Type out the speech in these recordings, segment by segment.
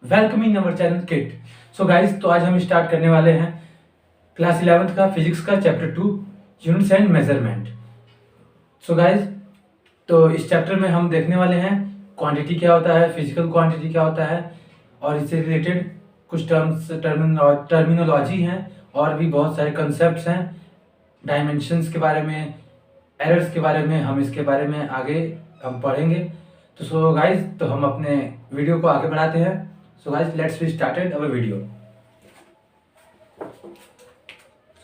Welcoming our channel kit. So guys, तो आज हम स्टार्ट करने वाले हैं क्लास 11th का फिजिक्स का chapter 2 units and measurement. So guys, तो इस चैप्टर में हम देखने वाले हैं क्वांटिटी क्या होता है, फिजिकल क्वांटिटी क्या होता है और इससे रिलेटेड कुछ टर्मिनोलॉजी हैं और भी बहुत सारे कंसेप्ट्स हैं, डायमेंशंस के बारे में, एरर्स के बारे में। हम इसके बारे में आगे हम पढ़ेंगे। तो सो गाइस, तो हम अपने वीडियो को आगे बढ़ाते हैं। So guys, let's we started our video.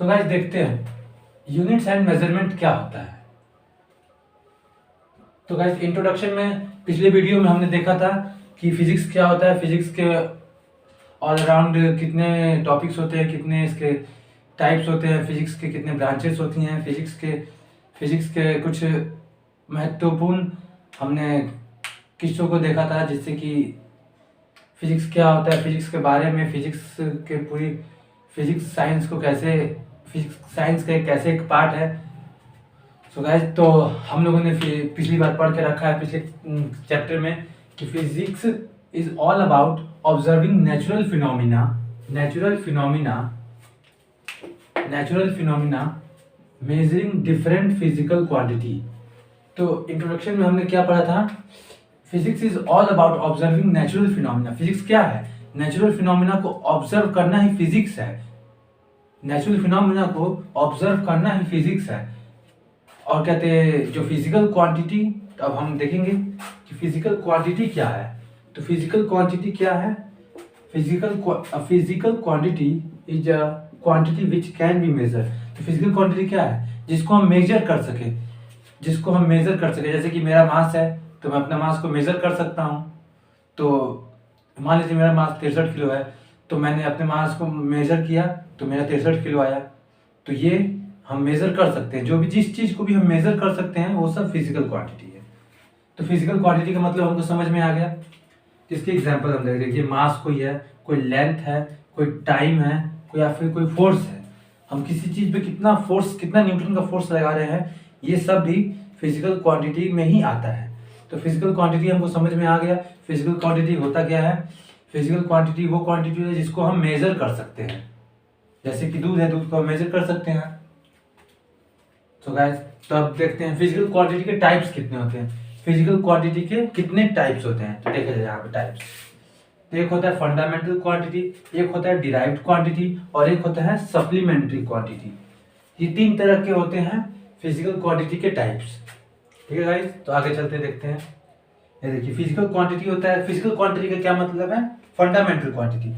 So guys, देखते हैं यूनिट्स एंड मेजरमेंट क्या होता है। तो गाइस, इंट्रोडक्शन में पिछले वीडियो में हमने देखा था कि फिजिक्स क्या होता है, फिजिक्स के ऑल अराउंड कितने टॉपिक्स होते हैं, कितने इसके टाइप्स होते हैं, फिजिक्स के कितने ब्रांचेस होती हैं, फिजिक्स के कुछ महत्वपूर्ण हमने किस्सों को देखा था, जिससे कि फिजिक्स क्या होता है, फिजिक्स के बारे में, फिजिक्स साइंस को कैसे, फिजिक्स साइंस का कैसे एक पार्ट है। सो गाइस, तो हम लोगों ने पिछली बार पढ़ के रखा है पिछले चैप्टर में कि physics is all about observing natural phenomena measuring different physical quantity. तो इंट्रोडक्शन में हमने क्या पढ़ा था, physics is all about observing natural phenomena. Physics क्या है, नेचुरल फिनोमिना को ऑब्जर्व करना ही फिजिक्स है। नेचुरल फिनोमिना को ऑब्जर्व करना ही फिजिक्स है। और कहते हैं जो फिजिकल क्वांटिटी, अब हम देखेंगे कि फिजिकल क्वांटिटी क्या है। तो फिजिकल क्वांटिटी क्या है, physical quantity is a quantity which can be measure. तो फिजिकल क्वांटिटी क्या है, जिसको हम मेजर कर सके, जैसे कि मेरा मास है तो मैं अपना मास को मेजर कर सकता हूँ। तो मान लीजिए मेरा मास 63 किलो है, तो मैंने अपने मास को मेजर किया तो मेरा 63 किलो आया। तो ये हम मेजर कर सकते हैं, जिस चीज़ को भी हम मेजर कर सकते हैं वो सब फिजिकल क्वांटिटी है। तो फिजिकल क्वांटिटी का मतलब हमको समझ में आ गया। इसके एग्जाम्पल हम देख देखिए, मास कोई है, कोई लेंथ है, कोई टाइम है, कोई या फिर कोई फोर्स है। हम किसी चीज़ पे कितना न्यूटन का फोर्स लगा रहे हैं, ये सब भी फिजिकल क्वांटिटी में ही आता है। तो फिजिकल क्वांटिटी हमको समझ में आ गया। फिजिकल क्वांटिटी होता क्या है, फिजिकल क्वांटिटी वो क्वांटिटी है जिसको हम मेजर कर सकते हैं। जैसे कि दूध है, दूध को हम मेजर कर सकते हैं। तो गाइस, तो अब देखते हैं फिजिकल क्वांटिटी के टाइप्स कितने होते हैं, फिजिकल क्वांटिटी के कितने टाइप्स होते हैं। तो देखा जाए यहाँ पे टाइप्स, तो एक होता है फंडामेंटल क्वांटिटी, एक होता है डिराइव्ड क्वांटिटी और एक होता है सप्लीमेंट्री क्वांटिटी। ये 3 तरह के होते हैं फिजिकल क्वांटिटी के टाइप्स। ठीक है गाइस, तो आगे चलते देखते हैं। ये देखिए, फिजिकल क्वांटिटी होता है, फिजिकल क्वांटिटी का क्या मतलब है, fundamental quantity,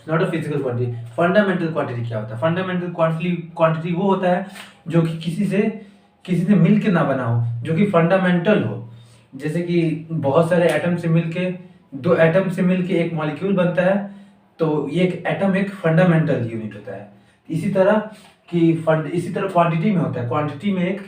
not a physical quantity. Fundamental quantity क्या होता है, फंडामेंटल क्वांटिटी वो होता है जो कि किसी से मिलके ना बना हो, जो कि फंडामेंटल हो। जैसे कि बहुत सारे एटम से मिलके, 2 एटम से मिलके एक मॉलिक्यूल बनता है, तो ये एक एटम एक फंडामेंटल यूनिट होता है। इसी तरह क्वांटिटी में होता है, क्वांटिटी में एक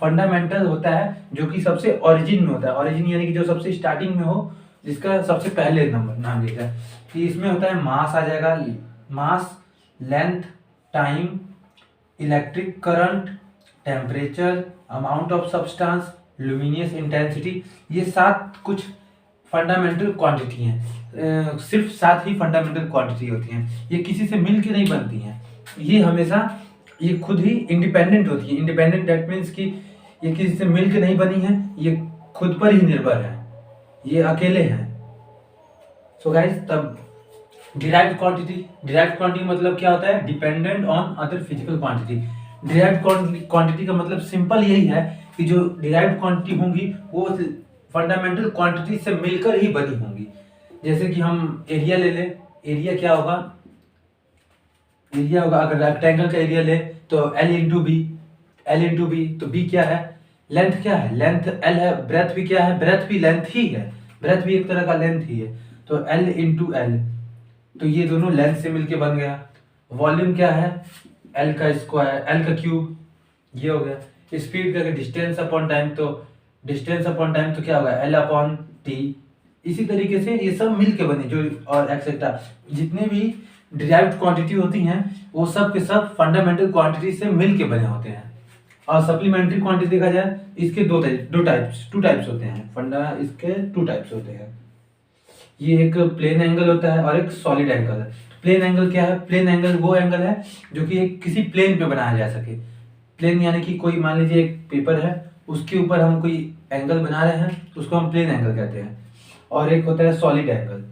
फंडामेंटल होता है जो कि सबसे ओरिजिन में होता है। ओरिजिन यानी कि जो सबसे स्टार्टिंग में हो, जिसका सबसे पहले नंबर नाम लिखा है। कि इसमें होता है मास आ जाएगा, mass, length, time, electric current, temperature, amount of substance, luminous intensity. ये 7 कुछ फंडामेंटल क्वांटिटी हैं। सिर्फ 7 ही फंडामेंटल क्वांटिटी होती हैं, ये किसी से मिल के नहीं बनती हैं। ये हमेशा ये खुद ही इंडिपेंडेंट होती है। इंडिपेंडेंट दैट मीन्स कि ये किसी से मिल के नहीं बनी है, ये खुद पर ही निर्भर है, ये अकेले हैं। सो गाइस, तब डिराइव्ड क्वांटिटी मतलब क्या होता है, dependent on other physical quantity. Derived quantity का मतलब सिंपल यही है कि जो डिराइव्ड क्वांटिटी होंगी वो फंडामेंटल क्वांटिटी से मिलकर ही बनी होंगी। जैसे कि हम एरिया ले लें, एरिया क्या होगा, एरिया होगा, अगर रेक्टेंगल का एरिया ले तो L इंटू बी, तो बी क्या है, लेंथ क्या है, लेंथ L है, ब्रेथ भी क्या है, ब्रेथ भी लेंथ ही है, ब्रेथ भी एक तरह का लेंथ ही है। तो L इंटू एल, तो ये दोनों लेंथ से मिलके बन गया। वॉल्यूम क्या है, L का स्क्वायर, L का क्यूब, ये हो गया। स्पीड का डिस्टेंस अपॉन टाइम, तो डिस्टेंस अपॉन टाइम तो क्या होगा, L अपॉन टी। इसी तरीके से ये सब मिलके बने, जो और एक्सेट्रा जितने भी डिराइव्ड क्वांटिटी होती हैं वो सब के सब फंडामेंटल क्वांटिटी से मिलके बने होते हैं। और सप्लीमेंट्री क्वांटिटी देखा जाए, इसके 2 टाइप्स होते हैं, इसके 2 टाइप्स होते हैं। ये एक प्लेन एंगल होता है और एक सॉलिड एंगल है। प्लेन एंगल क्या है? प्लेन एंगल वो एंगल है जो कि एक किसी प्लेन पे बनाया जा सके। प्लेन यानी कि कोई मान लीजिए एक पेपर है, उसके ऊपर हम कोई एंगल बना रहे हैं, उसको हम प्लेन एंगल कहते हैं। और एक होता है सॉलिड एंगल।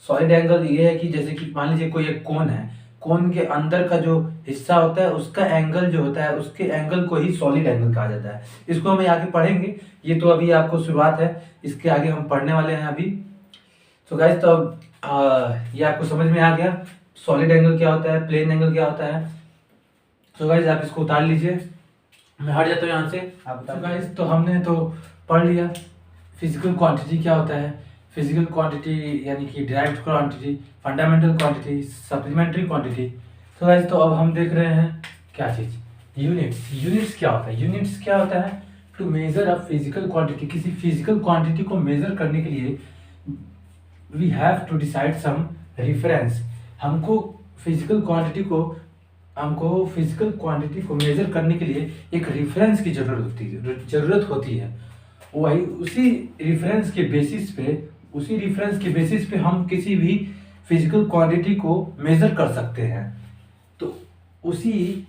सॉलिड एंगल ये है कि जैसे कि मान लीजिए कोई एक कोन है, कोन के अंदर का जो हिस्सा होता है उसका एंगल जो होता है, उसके एंगल को ही सॉलिड एंगल कहा जाता है। इसको हम आगे पढ़ेंगे, ये तो अभी आपको शुरुआत है, इसके आगे हम पढ़ने वाले हैं अभी। तो गाइस, तो ये आपको समझ में आ गया सॉलिड एंगल क्या होता है, प्लेन एंगल क्या होता है। तो गाइस, आप इसको उतार लीजिए, मैं हट जाता हूँ यहाँ से। आप तो गाइस, तो हमने तो पढ़ लिया फिजिकल क्वांटिटी क्या होता है। फिजिकल क्वांटिटी यानी कि direct quantity, fundamental quantity, supplementary quantity. तो गाइस, तो अब हम देख रहे हैं क्या चीज़, यूनिट्स। यूनिट्स क्या होता है? यूनिट्स क्या होता है? To measure a physical quantity, किसी फिजिकल क्वांटिटी को मेजर करने के लिए we have to decide some reference. हमको फिजिकल क्वांटिटी को मेजर करने के लिए एक रेफरेंस की जरूरत होती है। वही उसी रेफरेंस के बेसिस पे हम किसी भी फिजिकल क्वांटिटी को मेजर कर सकते हैं। तो उसी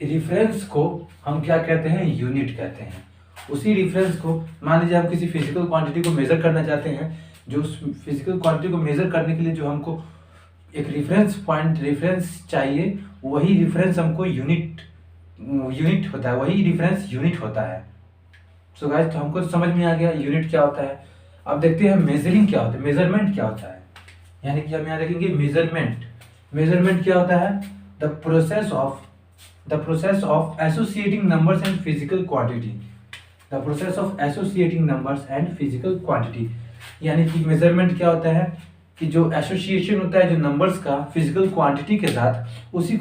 रेफरेंस को हम क्या कहते हैं? यूनिट कहते हैं। उसी रेफरेंस को, मान लीजिए हम किसी फिजिकल क्वांटिटी को मेजर करना चाहते हैं, जो उस फिजिकल क्वांटिटी को मेजर करने के लिए जो हमको एक रेफरेंस चाहिए, वही रेफरेंस हमको यूनिट होता है, वही रेफरेंस यूनिट होता है। सो गाइस, तो हमको समझ में आ गया यूनिट क्या होता है। अब देखते हैं मेजरिंग क्या होता है, मेजरमेंट क्या होता है। यानी कि हम यहाँ देखेंगे मेजरमेंट क्या होता है? The process of associating numbers and physical quantity. The process of associating numbers and physical quantity, यानी कि मेजरमेंट क्या होता है कि जो एसोसिएशन होता है जो नंबर्स का फिजिकल क्वांटिटी के साथ, उसी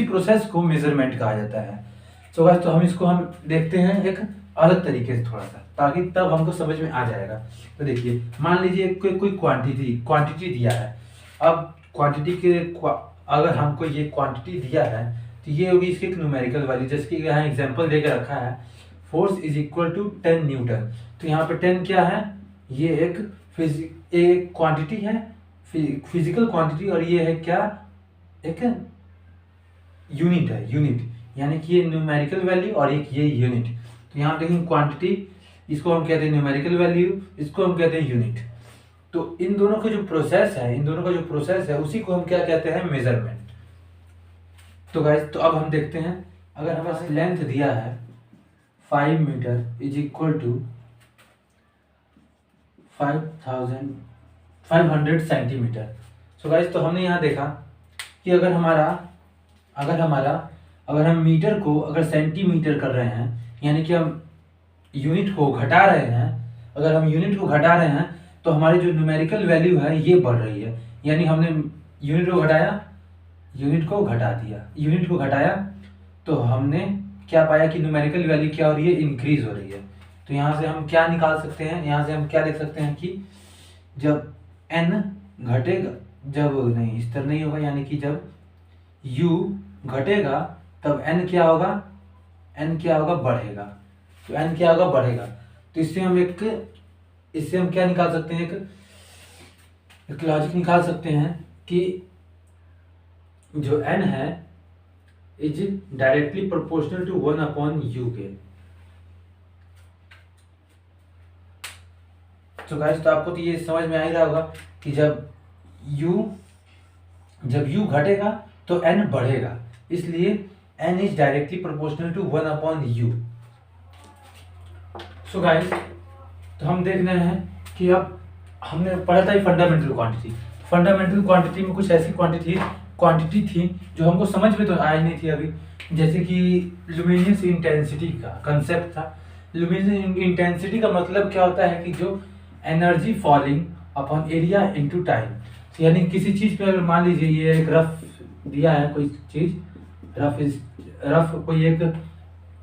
प्रोसेस को मेजरमेंट कहा जाता है। सो गाइस, तो हम देखते हैं एक अलग तरीके से थोड़ा सा, ताकि तब हमको समझ में आ जाएगा। तो देखिए, मान लीजिए कोई क्वांटिटी दिया है। अब अगर हमको ये क्वांटिटी दिया है, तो ये होगी इसकी एक न्यूमेरिकल वैल्यू। जैसे कि यहाँ एग्जांपल देकर रखा है, force is equal to 10 newton. तो यहाँ पे 10 क्या है? ये एक क्वांटिटी है, फिजिकल क्वांटिटी, और ये है क्या? एक यूनिट, यानी कि ये न्यूमेरिकल वैल्यू और एक ये यूनिट। तो यहाँ देखेंगे क्वांटिटी, इसको हम कहते हैं न्यूमेरिकल वैल्यू, इसको हम कहते हैं यूनिट। तो इन दोनों का जो प्रोसेस है उसी को हम क्या कहते हैं? मेजरमेंट। तो गाइस, तो अब हम देखते हैं, अगर हमें पास लेंथ दिया है 5 metre is equal to 500 centimetre. So guys, तो हमने यहाँ देखा कि अगर हम मीटर को अगर सेंटीमीटर कर रहे हैं, यानी कि हम यूनिट को घटा रहे हैं, अगर हम यूनिट को घटा रहे हैं तो हमारी जो न्यूमेरिकल वैल्यू है ये बढ़ रही है। यानी हमने यूनिट को घटाया तो हमने क्या पाया कि न्यूमेरिकल वैल्यू क्या हो रही है? इंक्रीज हो रही है। तो यहाँ से हम क्या निकाल सकते हैं? यहाँ से हम क्या देख सकते हैं कि जब n घटेगा, इस तरह नहीं होगा, यानी कि जब u घटेगा तब n क्या होगा? बढ़ेगा। तो n क्या होगा? बढ़ेगा। तो इससे हम क्या निकाल सकते हैं? एक लॉजिक निकाल सकते हैं कि जो n है is directly proportional to 1/u के। तो गाइस, तो आपको तो ये समझ में आ ही रहा होगा कि जब u घटेगा तो n बढ़ेगा, इसलिए n is directly proportional to 1/u। So guys, तो हम देख रहे हैं कि अब हमने पढ़ा था फंडामेंटल क्वांटिटी में कुछ ऐसी क्वांटिटी थी जो हमको समझ में तो आई नहीं थी अभी। जैसे कि लुमिनियस इंटेंसिटी का कंसेप्ट था। लुमिनियस इंटेंसिटी का मतलब क्या होता है कि जो energy falling upon area into time, यानी किसी चीज पे अगर मान लीजिए ये एक रफ दिया है, कोई चीज रफ कोई एक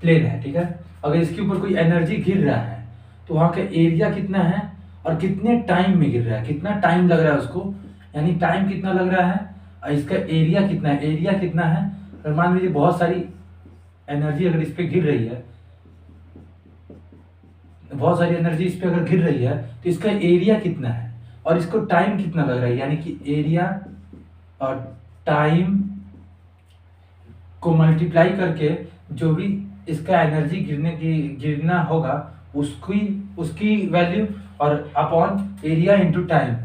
प्लेन है, ठीक है, अगर इसके ऊपर कोई एनर्जी गिर रहा है तो वहाँ का एरिया कितना है और कितने टाइम में गिर रहा है, कितना टाइम लग रहा है उसको, यानी टाइम कितना लग रहा है और इसका एरिया कितना है। अगर मान लीजिए बहुत सारी एनर्जी अगर इस पे गिर रही है, बहुत सारी एनर्जी इस पे अगर गिर रही है तो इसका एरिया कितना है और इसको टाइम कितना लग रहा है, यानी कि एरिया और टाइम को मल्टीप्लाई करके जो भी इसका एनर्जी गिरना होगा उसकी उसकी वैल्यू और अपॉन एरिया इनटू टाइम,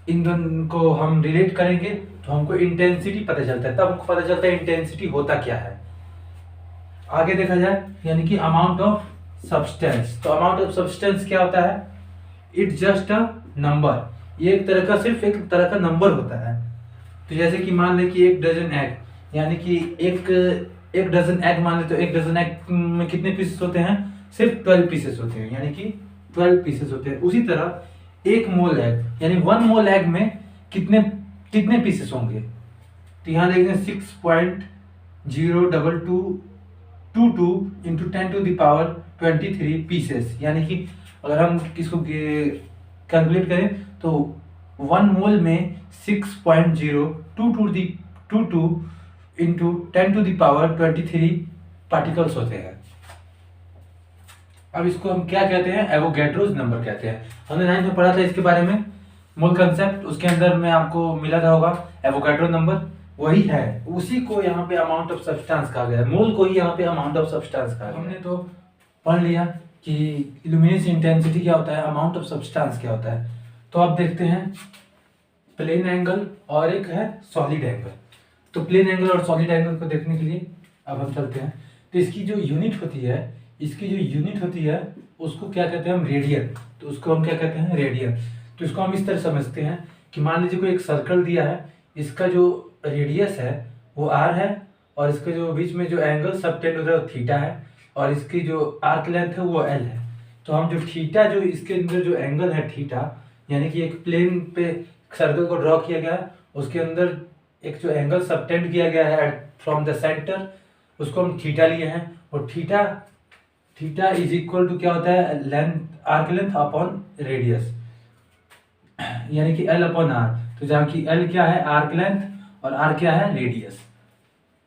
इन दोनों को हम रिलेट करेंगे तो हमको इंटेंसिटी पता चलता है। तब हमको पता चलता है इंटेंसिटी होता क्या है। आगे देखा जाए यानी कि अमाउंट ऑफ सब्सटेंस। तो अमाउंट ऑफ सब्सटेंस क्या होता है, इट्स जस्ट अ नंबर, ये एक तरह का सिर्फ एक तरह का नंबर होता है। तो जैसे कि मान ले कि एक डजन एग, यानी कि एक डजन एग मान ले, तो एक डजन एग में कितने पीसेस होते हैं, सिर्फ 12 पीसेस होते हैं, यानी कि 12 पीसेस होते हैं। उसी तरह एक मोल एग यानी 1 मोल एग में कितने कितने पीसेस होंगे, तो यहाँ देखते हैं 6.02222 इंटू 10⁻23 पीसेस, यानी कि अगर हम इसको कैलकुलेट करें तो 1 मोल में 6.02222 इंटू 10⁻23 पार्टिकल्स होते हैं। अब इसको हम क्या कहते हैं, एवोगैड्रोस नंबर कहते हैं। हमने 9th में पढ़ा था इसके बारे में, मूल कंसेप्ट, उसके अंदर में आपको मिला था होगा एवोगैड्रो नंबर, वही है, उसी को यहाँ पे अमाउंट ऑफ सब्सटेंस कहा गया है, मोल को ही यहाँ पे अमाउंट ऑफ सब्सटेंस कहा गया। हमने तो पढ़ लिया कि इल्यूमिनेशन इंटेंसिटी क्या होता है, अमाउंट ऑफ सब्सटेंस क्या होता है। तो अब देखते हैं प्लेन एंगल और एक है सॉलिड एंगल। तो प्लेन एंगल और सॉलिड एंगल को देखने के लिए अब हम चलते हैं। तो इसकी जो यूनिट होती है उसको क्या कहते हैं हम, रेडियन। तो उसको हम क्या कहते हैं, रेडियन। तो इसको हम इस तरह समझते हैं कि मान लीजिए कोई एक सर्कल दिया है, इसका जो रेडियस है वो r है, और इसके जो बीच में जो एंगल सबटेंड होता है वो थीटा है, और इसकी जो आर्क लेंथ है वो l है। तो हम जो थीटा, जो इसके अंदर जो एंगल है थीटा, यानी कि एक प्लेन पे सर्कल को ड्रॉ किया गया है, उसके अंदर एक जो एंगल सबटेंड किया गया है फ्रॉम द सेंटर, उसको हम थीटा लिए हैं। और थीटा इज इक्वल टू क्या होता है, length, arc length upon radius, यानी कि L अपॉन आर। तो जहाँ की L क्या है, आर्क लेंथ, और R क्या है, रेडियस।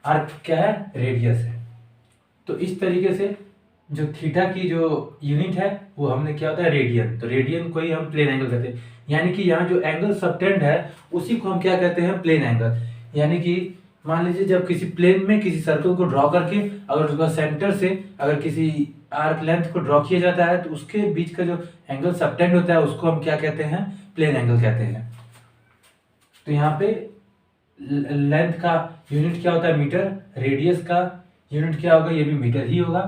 आर्क क्या है, रेडियस है। तो इस तरीके से जो थीटा की जो यूनिट है वो हमने क्या होता है, रेडियन। तो रेडियन को ही हम प्लेन एंगल कहते हैं, यानी कि यहाँ जो एंगल सबटेंड है उसी को हम क्या कहते हैं, प्लेन एंगल। यानी कि मान लीजिए जब किसी प्लेन में किसी सर्कल को ड्रॉ करके अगर उसका सेंटर से अगर किसी आर्क लेंथ को ड्रॉ किया जाता है तो उसके बीच का जो एंगल सबटेंड होता है उसको हम क्या कहते हैं, प्लेन एंगल कहते हैं। तो यहाँ पे लेंथ का यूनिट क्या होता है, मीटर, रेडियस का यूनिट क्या होगा, ये भी मीटर ही होगा।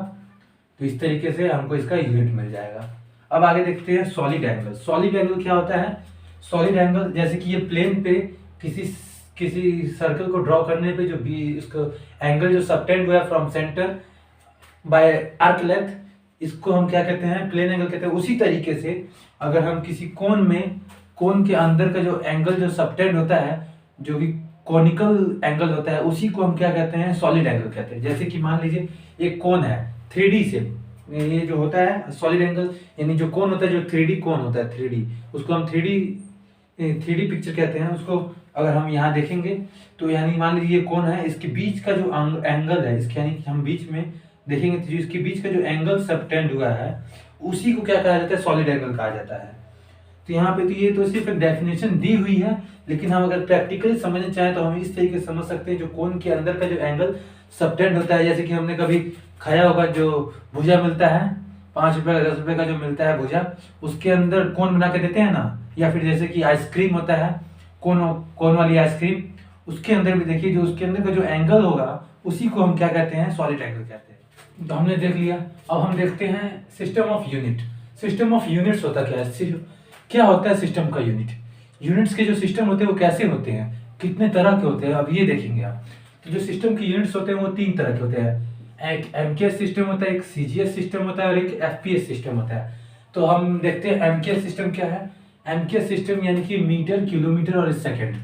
तो इस तरीके से हमको इसका यूनिट मिल जाएगा। अब आगे देखते हैं सॉलिड एंगल। सॉलिड एंगल क्या होता है, सॉलिड एंगल जैसे कि ये प्लेन पे किसी सर्कल को ड्रॉ करने पे जो भी इसको एंगल जो सबटेंड हुआ है from centre by arc length, इसको हम क्या कहते हैं, प्लेन एंगल कहते हैं। उसी तरीके से अगर हम किसी कोन के अंदर का जो एंगल जो सबटेंड होता है, जो भी कोनिकल एंगल होता है, उसी को हम क्या कहते हैं, सॉलिड एंगल कहते हैं। जैसे कि मान लीजिए एक कोन है 3D से, ये जो होता है सॉलिड एंगल, यानी जो कोन होता है, जो 3D कोन होता है, 3D, उसको हम 3D पिक्चर कहते हैं। उसको अगर हम यहाँ देखेंगे तो यानी मान लीजिए ये कोन है, इसके बीच का जो एंगल है, इसके यानी कि हम बीच में देखेंगे तो जो इसके बीच का जो एंगल सबटेंड हुआ है उसी को क्या कहा जाता है, सॉलिड एंगल कहा जाता है। तो यहाँ पे तो ये तो सिर्फ एक डेफिनेशन दी हुई है, लेकिन हम अगर प्रैक्टिकली समझना चाहें तो हम इस तरीके से समझ सकते हैं, जो कोन के अंदर का जो एंगल सबटेंड होता है, जैसे कि हमने कभी खाया होगा जो भुजा मिलता है, 5 रुपए का 10 रुपए का जो मिलता है भुजा, उसके अंदर कोन बना के देते हैं ना, या फिर जैसे कि आइसक्रीम होता है, कोन वाली आइसक्रीम, उसके अंदर भी देखिए जो उसके अंदर का जो एंगल होगा उसी को हम क्या कहते हैं, सॉलिड एंगल कहते हैं। तो हमने देख लिया। अब हम देखते हैं system of unit. System of units होता क्या है, क्या होता है सिस्टम का यूनिट, यूनिट्स के जो सिस्टम होते हैं वो कैसे होते हैं, कितने तरह के होते हैं, अब ये देखेंगे आप। तो जो सिस्टम के यूनिट्स होते हैं वो 3 तरह के होते हैं, एक MKS सिस्टम होता है, एक CGS सिस्टम होता है, और एक FPS सिस्टम होता है। तो हम देखते हैं MKS सिस्टम क्या है। MKS सिस्टम यानी कि मीटर, किलोमीटर और सेकेंड,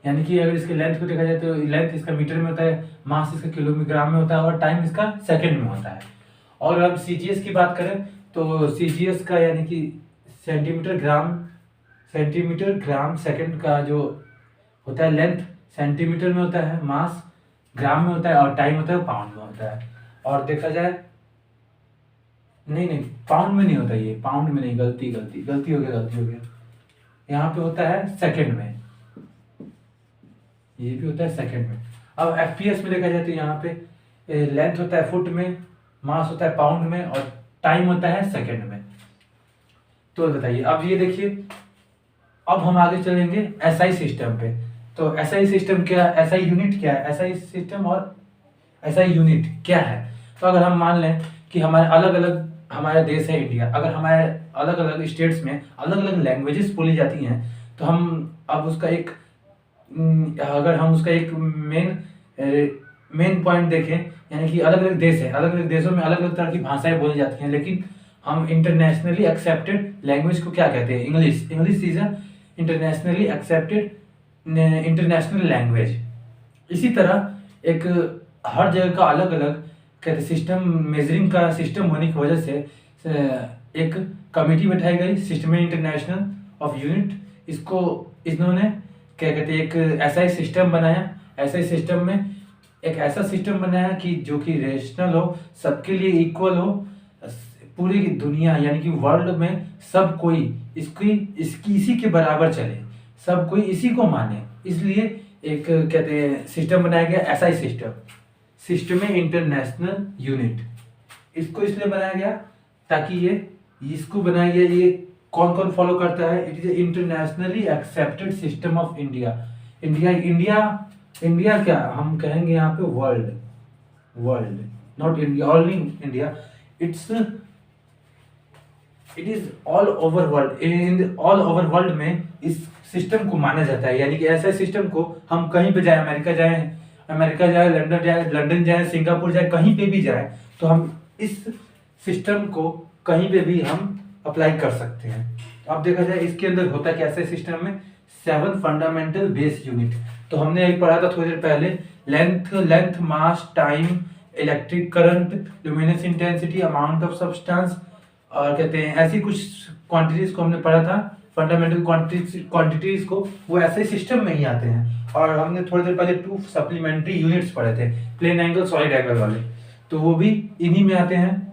यानी कि अगर इसके लेंथ को देखा जाए तो लेंथ इसका मीटर में होता है, मास इसका किलोग्राम में होता है, और टाइम इसका सेकेंड में होता है। और हम CGS की बात करें तो CGS का यानी कि सेंटीमीटर ग्राम सेकंड का जो होता है, लेंथ सेंटीमीटर में होता है, मास ग्राम में होता है, और टाइम होता है पाउंड में होता है। और देखा जाए नहीं पाउंड में नहीं होता, ये पाउंड में नहीं, गलती हो गया। यहाँ पे होता है सेकंड में, ये भी होता है सेकंड में। अब एफपीएस में देखा जाए तो यहाँ पे लेंथ होता है फुट में, मास होता है पाउंड में, और टाइम होता है सेकंड में। तो बताइए, अब ये देखिए, अब हम आगे चलेंगे एसआई सिस्टम पे। तो एसआई सिस्टम क्या है, एसआई यूनिट क्या है, एसआई सिस्टम और एसआई यूनिट क्या है। तो अगर हम मान लें कि हमारे अलग अलग हमारा देश है इंडिया, अगर हमारे अलग अलग स्टेट्स में अलग अलग लैंग्वेजेस बोली जाती हैं, तो हम अब उसका एक अगर हम उसका एक मेन पॉइंट देखें, यानी कि अलग अलग देश है, अलग अलग देशों में अलग अलग तरह की भाषाएं बोली जाती हैं, लेकिन हम इंटरनेशनली एक्सेप्टेड लैंग्वेज को क्या कहते हैं, English. English is a internationally accepted international language. इसी तरह एक हर जगह का अलग अलग कहते सिस्टम, मेजरिंग का सिस्टम होने की वजह से एक कमेटी बैठाई गई, सिस्टम इंटरनेशनल ऑफ यूनिट। इसको इन्होंने क्या कहते हैं, एक ऐसा सिस्टम बनाया। ऐसे सिस्टम में एक ऐसा सिस्टम बनाया कि जो कि रेशनल हो, सबके लिए इक्वल हो, पूरी दुनिया यानी कि वर्ल्ड में सब कोई इसकी इसी के बराबर चले, सब कोई इसी को माने। इसलिए एक कहते हैं सिस्टम बनाया गया, SI system, system international unit. इसको इसलिए बनाया गया ताकि ये इसको बनाया गया, ये कौन कौन फॉलो करता है, it is internationally accepted system of India. India क्या हम कहेंगे यहाँ पे, world, not India, only India, it is all over world. In all over world में इस सिस्टम को माना जाता है, यानी कि ऐसे सिस्टम को हम कहीं पे जाए, अमेरिका जाए, लंदन जाए, सिंगापुर जाए, कहीं पे भी जाए, तो हम इस सिस्टम को कहीं पे भी हम अप्लाई कर सकते हैं। अब देखा जाए इसके अंदर होता क्या है सिस्टम में, 7 फंडामेंटल बेस यूनिट। तो हमने एक पढ़ा था थोड़ी देर पहले, length, mass, time, electric current, luminous intensity, amount of substance, और कहते हैं ऐसी कुछ क्वांटिटीज को हमने पढ़ा था, फंडामेंटल क्वांटिटीज को, वो ऐसे सिस्टम में ही आते हैं। और हमने थोड़ी देर पहले 2 सप्लीमेंट्री यूनिट्स पढ़े थे, प्लेन एंगल, सॉलिड एंगल वाले, तो वो भी इन्हीं में आते हैं।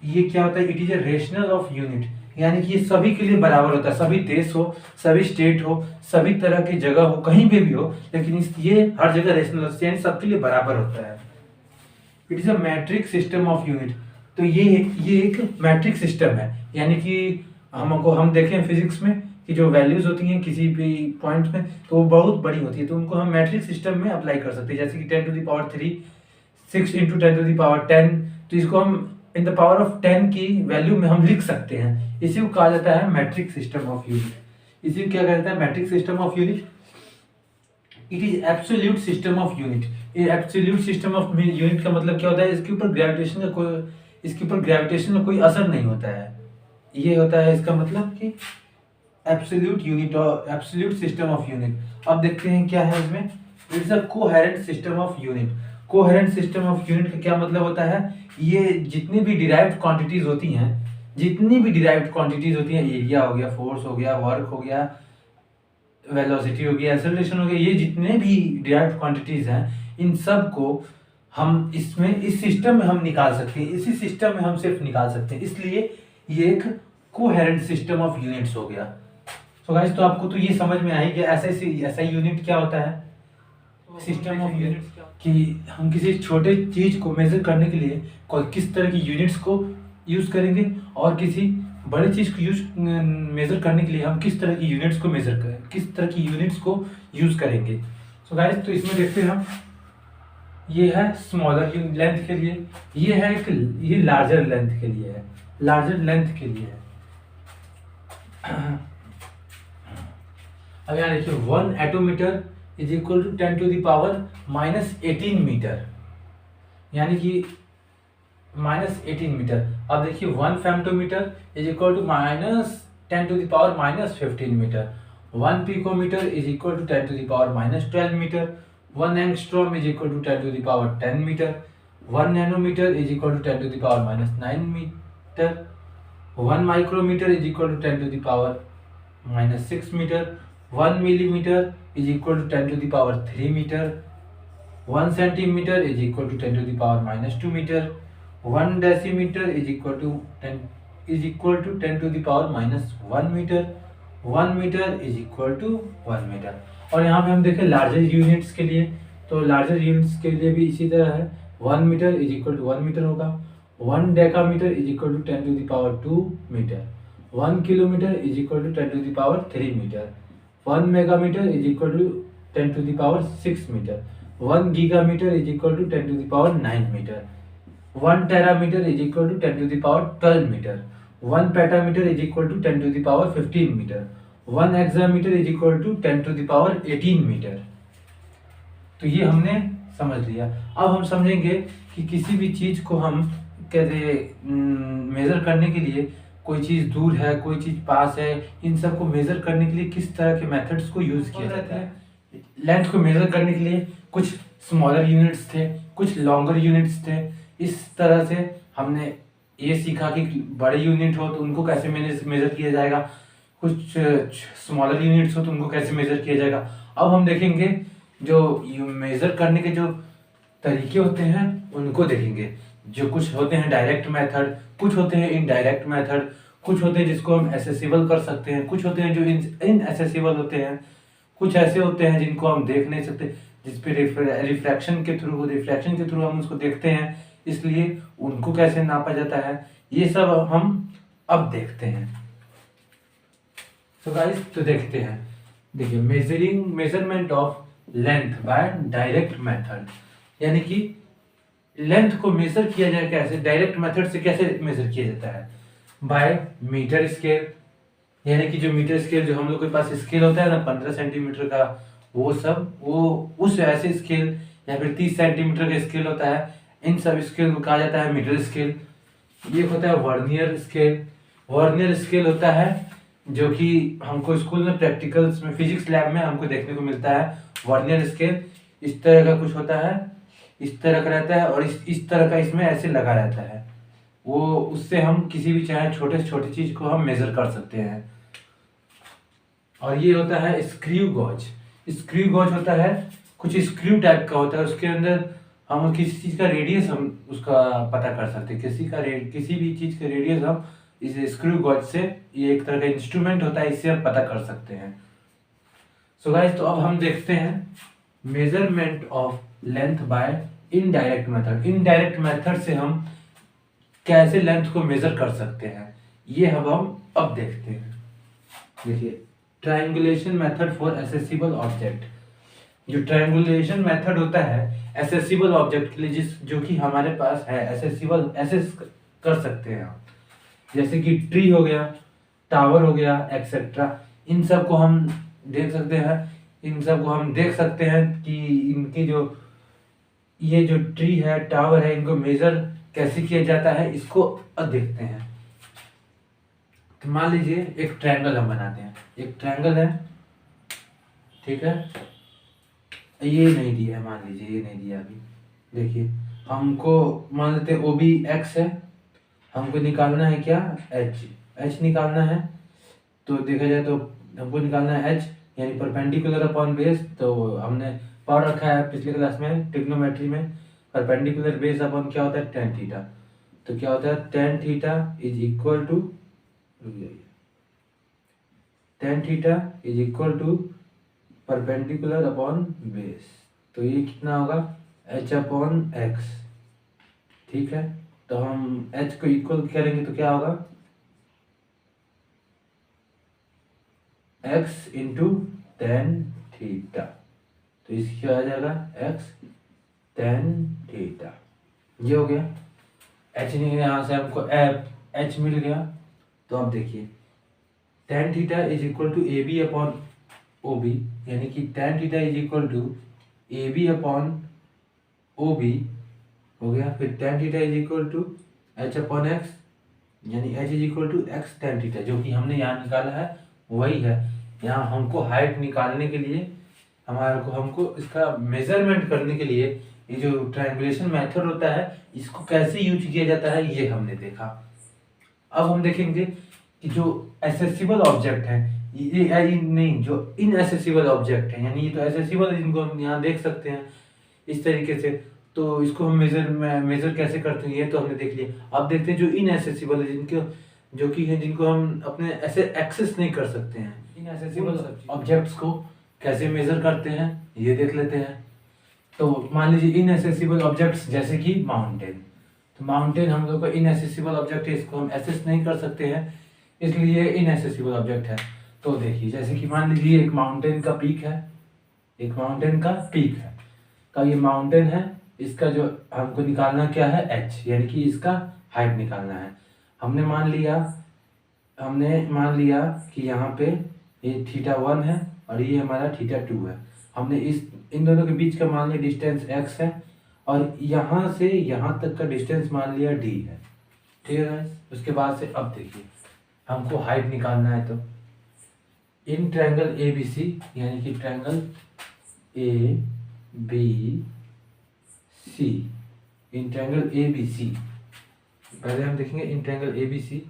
ये क्या होता है, it is a rational of unit, यानी कि ये सभी के लिए बराबर होता है, सभी देश हो, सभी स्टेट हो, सभी तरह की जगह हो, कहीं पे भी हो, लेकिन ये हर जगह रेशनल यानी सबके लिए बराबर होता है। It is a matric system of unit. तो ये एक मैट्रिक सिस्टम है, यानी कि हम देखें फिजिक्स में कि जो वैल्यूज होती हैं किसी भी पॉइंट में, तो वो बहुत बड़ी होती है, तो उनको हम मैट्रिक सिस्टम में अप्लाई कर सकते हैं। जैसे कि 10⁻3, 6 × 10⁻10, तो इसको हम इन द पावर ऑफ 10 की वैल्यू में हम लिख सकते हैं। इसी को कहा जाता है मैट्रिक सिस्टम ऑफ यूनिट। इसी को क्या कहता है, matric system of unit. It is absolute system of unit. ये एब्सोल्यूट सिस्टम ऑफ यूनिट का मतलब क्या होता है, इसके ऊपर ग्रेविटेशन का कोई असर नहीं होता है। ये होता है इसका मतलब कि एब्सोल्यूट यूनिट और एब्सोल्यूट सिस्टम ऑफ यूनिट। अब देखते हैं क्या है इसमें, it's a coherent system of unit. Coherent system of unit का क्या मतलब होता है, ये जितनी भी डिराइव्ड क्वांटिटीज होती हैं, एरिया हो गया, फोर्स हो गया, वर्क हो गया, वेलोसिटी हो गया, एक्सेलरेशन हो गया, ये जितने भी डिराइव्ड क्वांटिटीज हैं, इन सब को हम इस सिस्टम में हम निकाल सकते हैं, इसी सिस्टम में हम सिर्फ निकाल सकते हैं, इसलिए ये एक कोहेरेंट सिस्टम ऑफ यूनिट्स हो गया। सो गाइस, तो आपको तो ये समझ में आई कि ऐसा यूनिट क्या होता है, सिस्टम ऑफ यूनिट्स, कि हम किसी छोटे चीज को मेजर करने के लिए किस तरह की यूनिट्स को यूज करेंगे, और किसी बड़ी चीज को मेजर करने के लिए हम किस तरह की यूनिट्स को यूज करेंगे। सो गाइस, तो इसमें देखते हैं हम, ये है स्मॉलर लेंथ के लिए, ये लार्जर लेंथ के लिए है, अब यहाँ देखिए 1 attometre is equal to 10⁻−18 metre, यानी कि -18 मीटर। अब देखिए 1 femtometre is equal to -10⁻−15 metre, 1 picometre is equal to 10⁻−12 metre, 1 angstrom is equal to 10⁻10 metre, 1 nanometre is equal to 10⁻9 metre, 1 micrometre is equal to 10⁻6 metre, 1 millimetre is equal to 10⁻3 metre, 1 centimetre is equal to 10⁻2 metre, 1 decimetre is equal to 10⁻1 metre, 1 metre is equal to 1 metre. और यहाँ पे हम देखें larger units के लिए, तो larger units के लिए भी इसी तरह है, 1 metre is equal to 1 metre होगा। 1 decametre is equal to 10 to the power 2 metre. 1 kilometre is equal to 10 to the power 3 metre. 1 megametre is equal to 10 to the power 6 metre. 1 gigametre is equal to 10 to the power 9 metre. 1 terametre is equal to 10 to the power 12 metre. 1 petametre is equal to 10 to the power 15 metre. 1 hexametre is equal to 10 to the power 18 metre. तो ये हमने समझ लिया। अब हम समझेंगे कि किसी भी चीज को हम कैसे मेजर करने के लिए, कोई चीज दूर है, कोई चीज पास है, इन सब को मेजर करने के लिए किस तरह के मेथड्स को यूज किया जाता है। लेंथ को मेजर करने के लिए कुछ स्मॉलर यूनिट्स थे, कुछ लॉन्गर यूनिट्स थे। इस तरह से हमने ये सीखा कि बड़े यूनिट हो तो उनको कैसे मेजर किया जाएगा, कुछ स्मॉलर यूनिट्स हो तो उनको कैसे मेजर किया जाएगा। अब हम देखेंगे जो मेजर करने के जो तरीके होते हैं उनको देखेंगे। जो कुछ होते हैं डायरेक्ट मेथड, कुछ होते हैं इनडायरेक्ट मेथड, कुछ होते हैं जिसको हम एसेसिबल कर सकते हैं, कुछ होते हैं जो इनएसेसिबल होते हैं, कुछ ऐसे होते हैं जिनको हम देख नहीं सकते, जिसपे रिफ्रैक्शन के थ्रू हम उसको देखते हैं, इसलिए उनको कैसे नापा जाता है ये सब हम अब देखते हैं। तो गाइस तो देखते हैं, देखिए measurement of length bye direct method, यानी कि लेंथ को मेजर किया जाए कैसे, डायरेक्ट मेथड से कैसे मेजर किया जाता है, बाय मीटर स्केल। यानी कि जो मीटर स्केल जो हम लोग के पास स्केल होता है ना 15 सेंटीमीटर का, वो उस ऐसे स्केल या फिर 30 सेंटीमीटर का स्केल होता है, इन सब स्केल को कहा जाता है मीटर स्केल। ये होता है वर्नियर स्केल। वर्नियर स्केल होता है जो कि हमको स्कूल में प्रैक्टिकल्स में फिजिक्स लैब में हमको देखने को मिलता है। वर्नियर स्केल इस तरह का कुछ होता है, इस तरह का रहता है और इस तरह का इसमें ऐसे लगा रहता है। वो उससे हम किसी भी चाहे छोटे से छोटी चीज को हम मेजर कर सकते हैं। और ये होता है स्क्रू गॉज। स्क्रू गॉज होता है कुछ स्क्रू टाइप का होता है, उसके अंदर हम किसी चीज का रेडियस हम उसका पता कर सकते हैं, किसी भी चीज का रेडियस हम इस स्क्रू गॉज से, ये एक तरह का इंस्ट्रूमेंट होता है, इससे हम पता कर सकते हैं। सो गाइस तो अब हम देखते हैं measurement of length bye indirect method. Indirect method से हम कैसे लेंथ को मेजर कर सकते हैं ये हम अब देखते हैं। देखिए triangulation method for accessible object. जो ट्रायंगुलेशन मेथड होता है एसेसिबल ऑब्जेक्ट के लिए, जो कि हमारे पास है, एसेसिबल एसेस कर सकते हैं हम, जैसे कि ट्री हो गया, टावर हो गया, एक्सेट्रा। इन सब को हम देख सकते हैं, इन सब को हम देख सकते हैं कि इनकी जो ये जो ट्री है, टावर है, इनको मेजर कैसे किया जाता है, इसको अब देखते हैं। तो मान लीजिए एक ट्रायंगल हम बनाते हैं, एक ट्रायंगल है, ठीक है, ये नहीं दिया है, मान लीजिए ये नहीं दिया अभी। देखिए हमको मान लेते हैं OB x है, हमको निकालना है क्या, h निकालना है। तो देखा जाए तो हमको निकालना है h यानी परपेंडिकुलर अपॉन बेस। तो हमने पढ़ रखा है पिछले क्लास में ट्रिग्नोमेट्री में, परपेंडिकुलर बेस अपॉन क्या होता है, tan थीटा। तो क्या होता है, tan theta is equal to perpendicular upon base. तो ये कितना होगा, h अपॉन x, ठीक है। तो हम h को इक्वल करेंगे तो क्या होगा, x इंटू tan थीटा। तो इसकी आ जाएगा x tan थीटा, ये हो गया। h नहीं, यहाँ से हमको h मिल गया। तो अब देखिए tan theta is equal to AB upon OB, यानी कि tan theta is equal to AB upon OB हो गया। फिर tan theta is equal to h upon x, यानी h is equal to x tan theta, जो कि हमने यहाँ निकाला है वही है। यहाँ हमको हाइट निकालने के लिए हमको इसका मेजरमेंट करने के लिए ये जो ट्रायंगुलेशन मेथड होता है इसको कैसे यूज किया जाता है ये हमने देखा। अब हम देखेंगे कि जो एसेसिबल ऑब्जेक्ट है, ये नहीं, जो इनएसेसिबल ऑब्जेक्ट है, यानी ये तो एसेसिबल है, जिनको हम यहाँ देख सकते हैं इस तरीके से, तो इसको हम मेजर कैसे करते हैं ये तो हमने देख लिया। अब देखते हैं जो इनएसेसिबल है, जो कि हैं जिनको हम अपने ऐसे एक्सेस नहीं कर सकते हैं। इन एक्सेसिबल ऑब्जेक्ट्स को कैसे मेजर करते हैं ये देख लेते हैं। तो मान लीजिए इनएक्सेसिबल ऑब्जेक्ट्स जैसे कि माउंटेन, तो माउंटेन हम लोग को इनएक्सेसिबल ऑब्जेक्ट है, इसको हम एक्सेस नहीं कर सकते हैं, इसलिए इनएक्सेसिबल ऑब्जेक्ट है। तो देखिए जैसे कि मान लीजिए एक माउंटेन का पीक है, एक माउंटेन का पीक है, का ये माउंटेन है, इसका जो हमको निकालना क्या है h, यानी कि इसका हाइट निकालना है। हमने मान लिया कि यहाँ पे ये θ1 है और ये हमारा θ2 है। हमने इन दोनों के बीच का मान लिया डिस्टेंस x है और यहाँ से यहाँ तक का डिस्टेंस मान लिया d है। ठीक है गाइस, उसके बाद से अब देखिए हमको हाइट निकालना है। तो इन ट्रायंगल ABC, यानी कि triangle ABC, in triangle ABC, पहले हम देखेंगे in triangle ABC,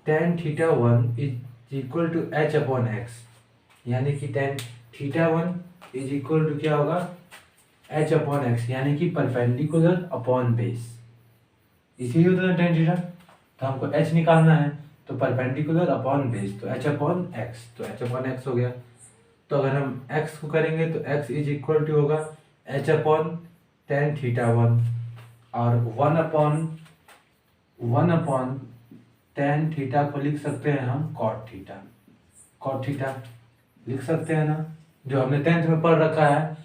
tan θ1 is equal to h upon x, यानी कि tan θ1 इज इक्वल टू क्या होगा h अपॉन x, यानी कि परपेंडिकुलर अपॉन बेस, इसीलिए होता है tan थीटा। तो हमको h निकालना है, तो परपेंडिकुलर अपॉन बेस, तो h अपॉन x, तो h अपॉन x हो गया। तो अगर हम x को करेंगे तो x इज इक्वल टू होगा h अपॉन tan θ1 और 1 अपॉन tan थीटा को लिख सकते हैं हम cot थीटा लिख सकते हैं ना, जो हमने 10th में पढ़ रखा है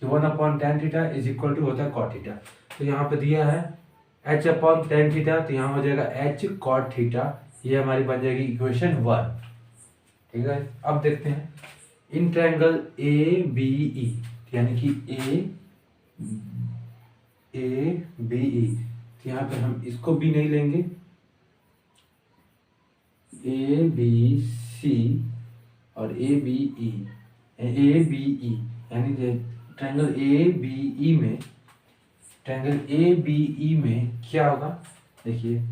कि 1 upon tan theta is equal to होता है cot थीटा। तो यहाँ पे दिया है h अपॉन tan थीटा, तो यहाँ हो जाएगा h cot थीटा, ये हमारी बन जाएगी इक्वेशन 1। ठीक है, अब देखते हैं इन ट्रायंगल ABE, यानी कि ABE, तो यहाँ पे हम इसको भी नहीं लेंगे, ABC और ABE, यानी ट्रायंगल ABE में क्या होगा, देखिए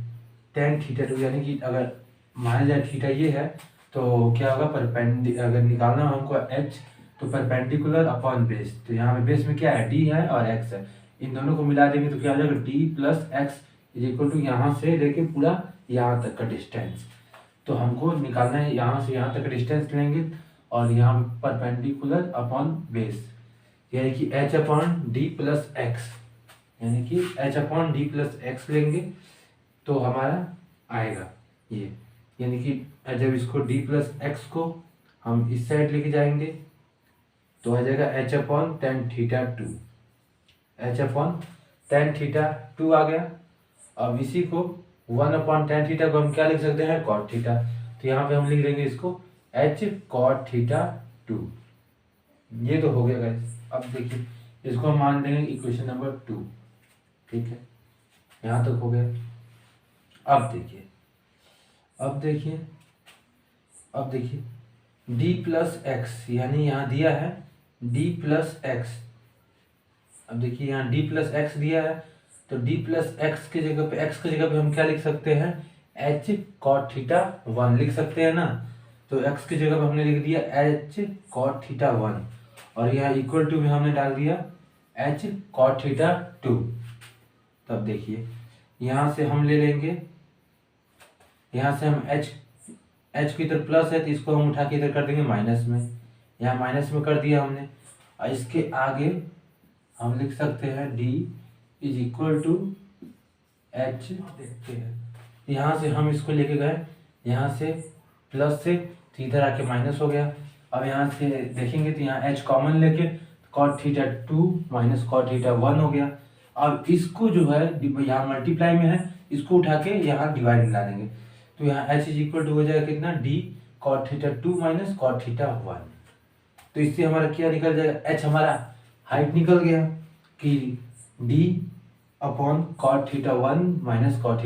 tan θ2, यानी कि अगर मान जाए थीटा ये है तो क्या होगा अगर निकालना हो हमको h, तो परपेंडिकुलर अपॉन बेस, तो यहाँ पे बेस में क्या है d है और x है, इन दोनों को मिला देंगे तो क्या हो जाएगा d plus x is equal to यहाँ से लेके पूरा यहाँ तक का डिस्टेंस। तो हमको निकालना है यहाँ से यहाँ तक का डिस्टेंस लेंगे और यहाँ परपेंडिकुलर अपॉन बेस, यानी कि h upon D plus x, यानी कि h upon D plus x लेंगे तो हमारा आएगा ये, यानी कि जब इसको d प्लस एक्स को हम इस साइड लेके जाएंगे तो आ जाएगा h upon tan θ2, h upon tan θ2 आ गया। अब इसी को 1 अपॉन tan थीटा को हम क्या लिख सकते हैं cot थीटा, तो यहाँ पे हम लिख देंगे इसको h cot θ2, ये तो हो गया गाइस। अब देखिए इसको हम मान देंगे इक्वेशन नंबर 2। ठीक है, यहाँ तक हो गया। अब देखिए d प्लस एक्स, यानी यहाँ दिया है d प्लस एक्स। अब देखिए यहाँ d प्लस एक्स दिया है, तो d प्लस एक्स के जगह पे x की जगह पे हम क्या लिख सकते हैं h cot θ1 लिख सकते हैं ना। तो x की जगह पे हमने लिख दिया h cot θ1 और यहाँ इक्वल टू में हमने डाल दिया h cot θ2। तब देखिए यहाँ से हम ले लेंगे, यहाँ से हम h की तरफ प्लस है तो इसको हम उठा के इधर कर देंगे माइनस में, यहाँ माइनस में कर दिया हमने। और इसके आगे हम लिख सकते हैं d is equal to h। देखते हैं यहाँ से हम इसको लेके गए, यहाँ से प्लस से तो इधर आके माइनस हो गया। अब यहाँ से देखेंगे तो यहाँ h कॉमन लेके cot θ2 माइनस cot θ1 हो गया। अब इसको जो है यहाँ मल्टीप्लाई में है, इसको उठा के यहाँ डिवाइड मिला देंगे, तो यहाँ h इज इक्वल टू हो जाएगा कितना d cot θ2 माइनस cot θ1। तो इससे हमारा क्या निकल जाएगा, h हमारा हाइट निकल गया कि d upon cot θ1 minus cot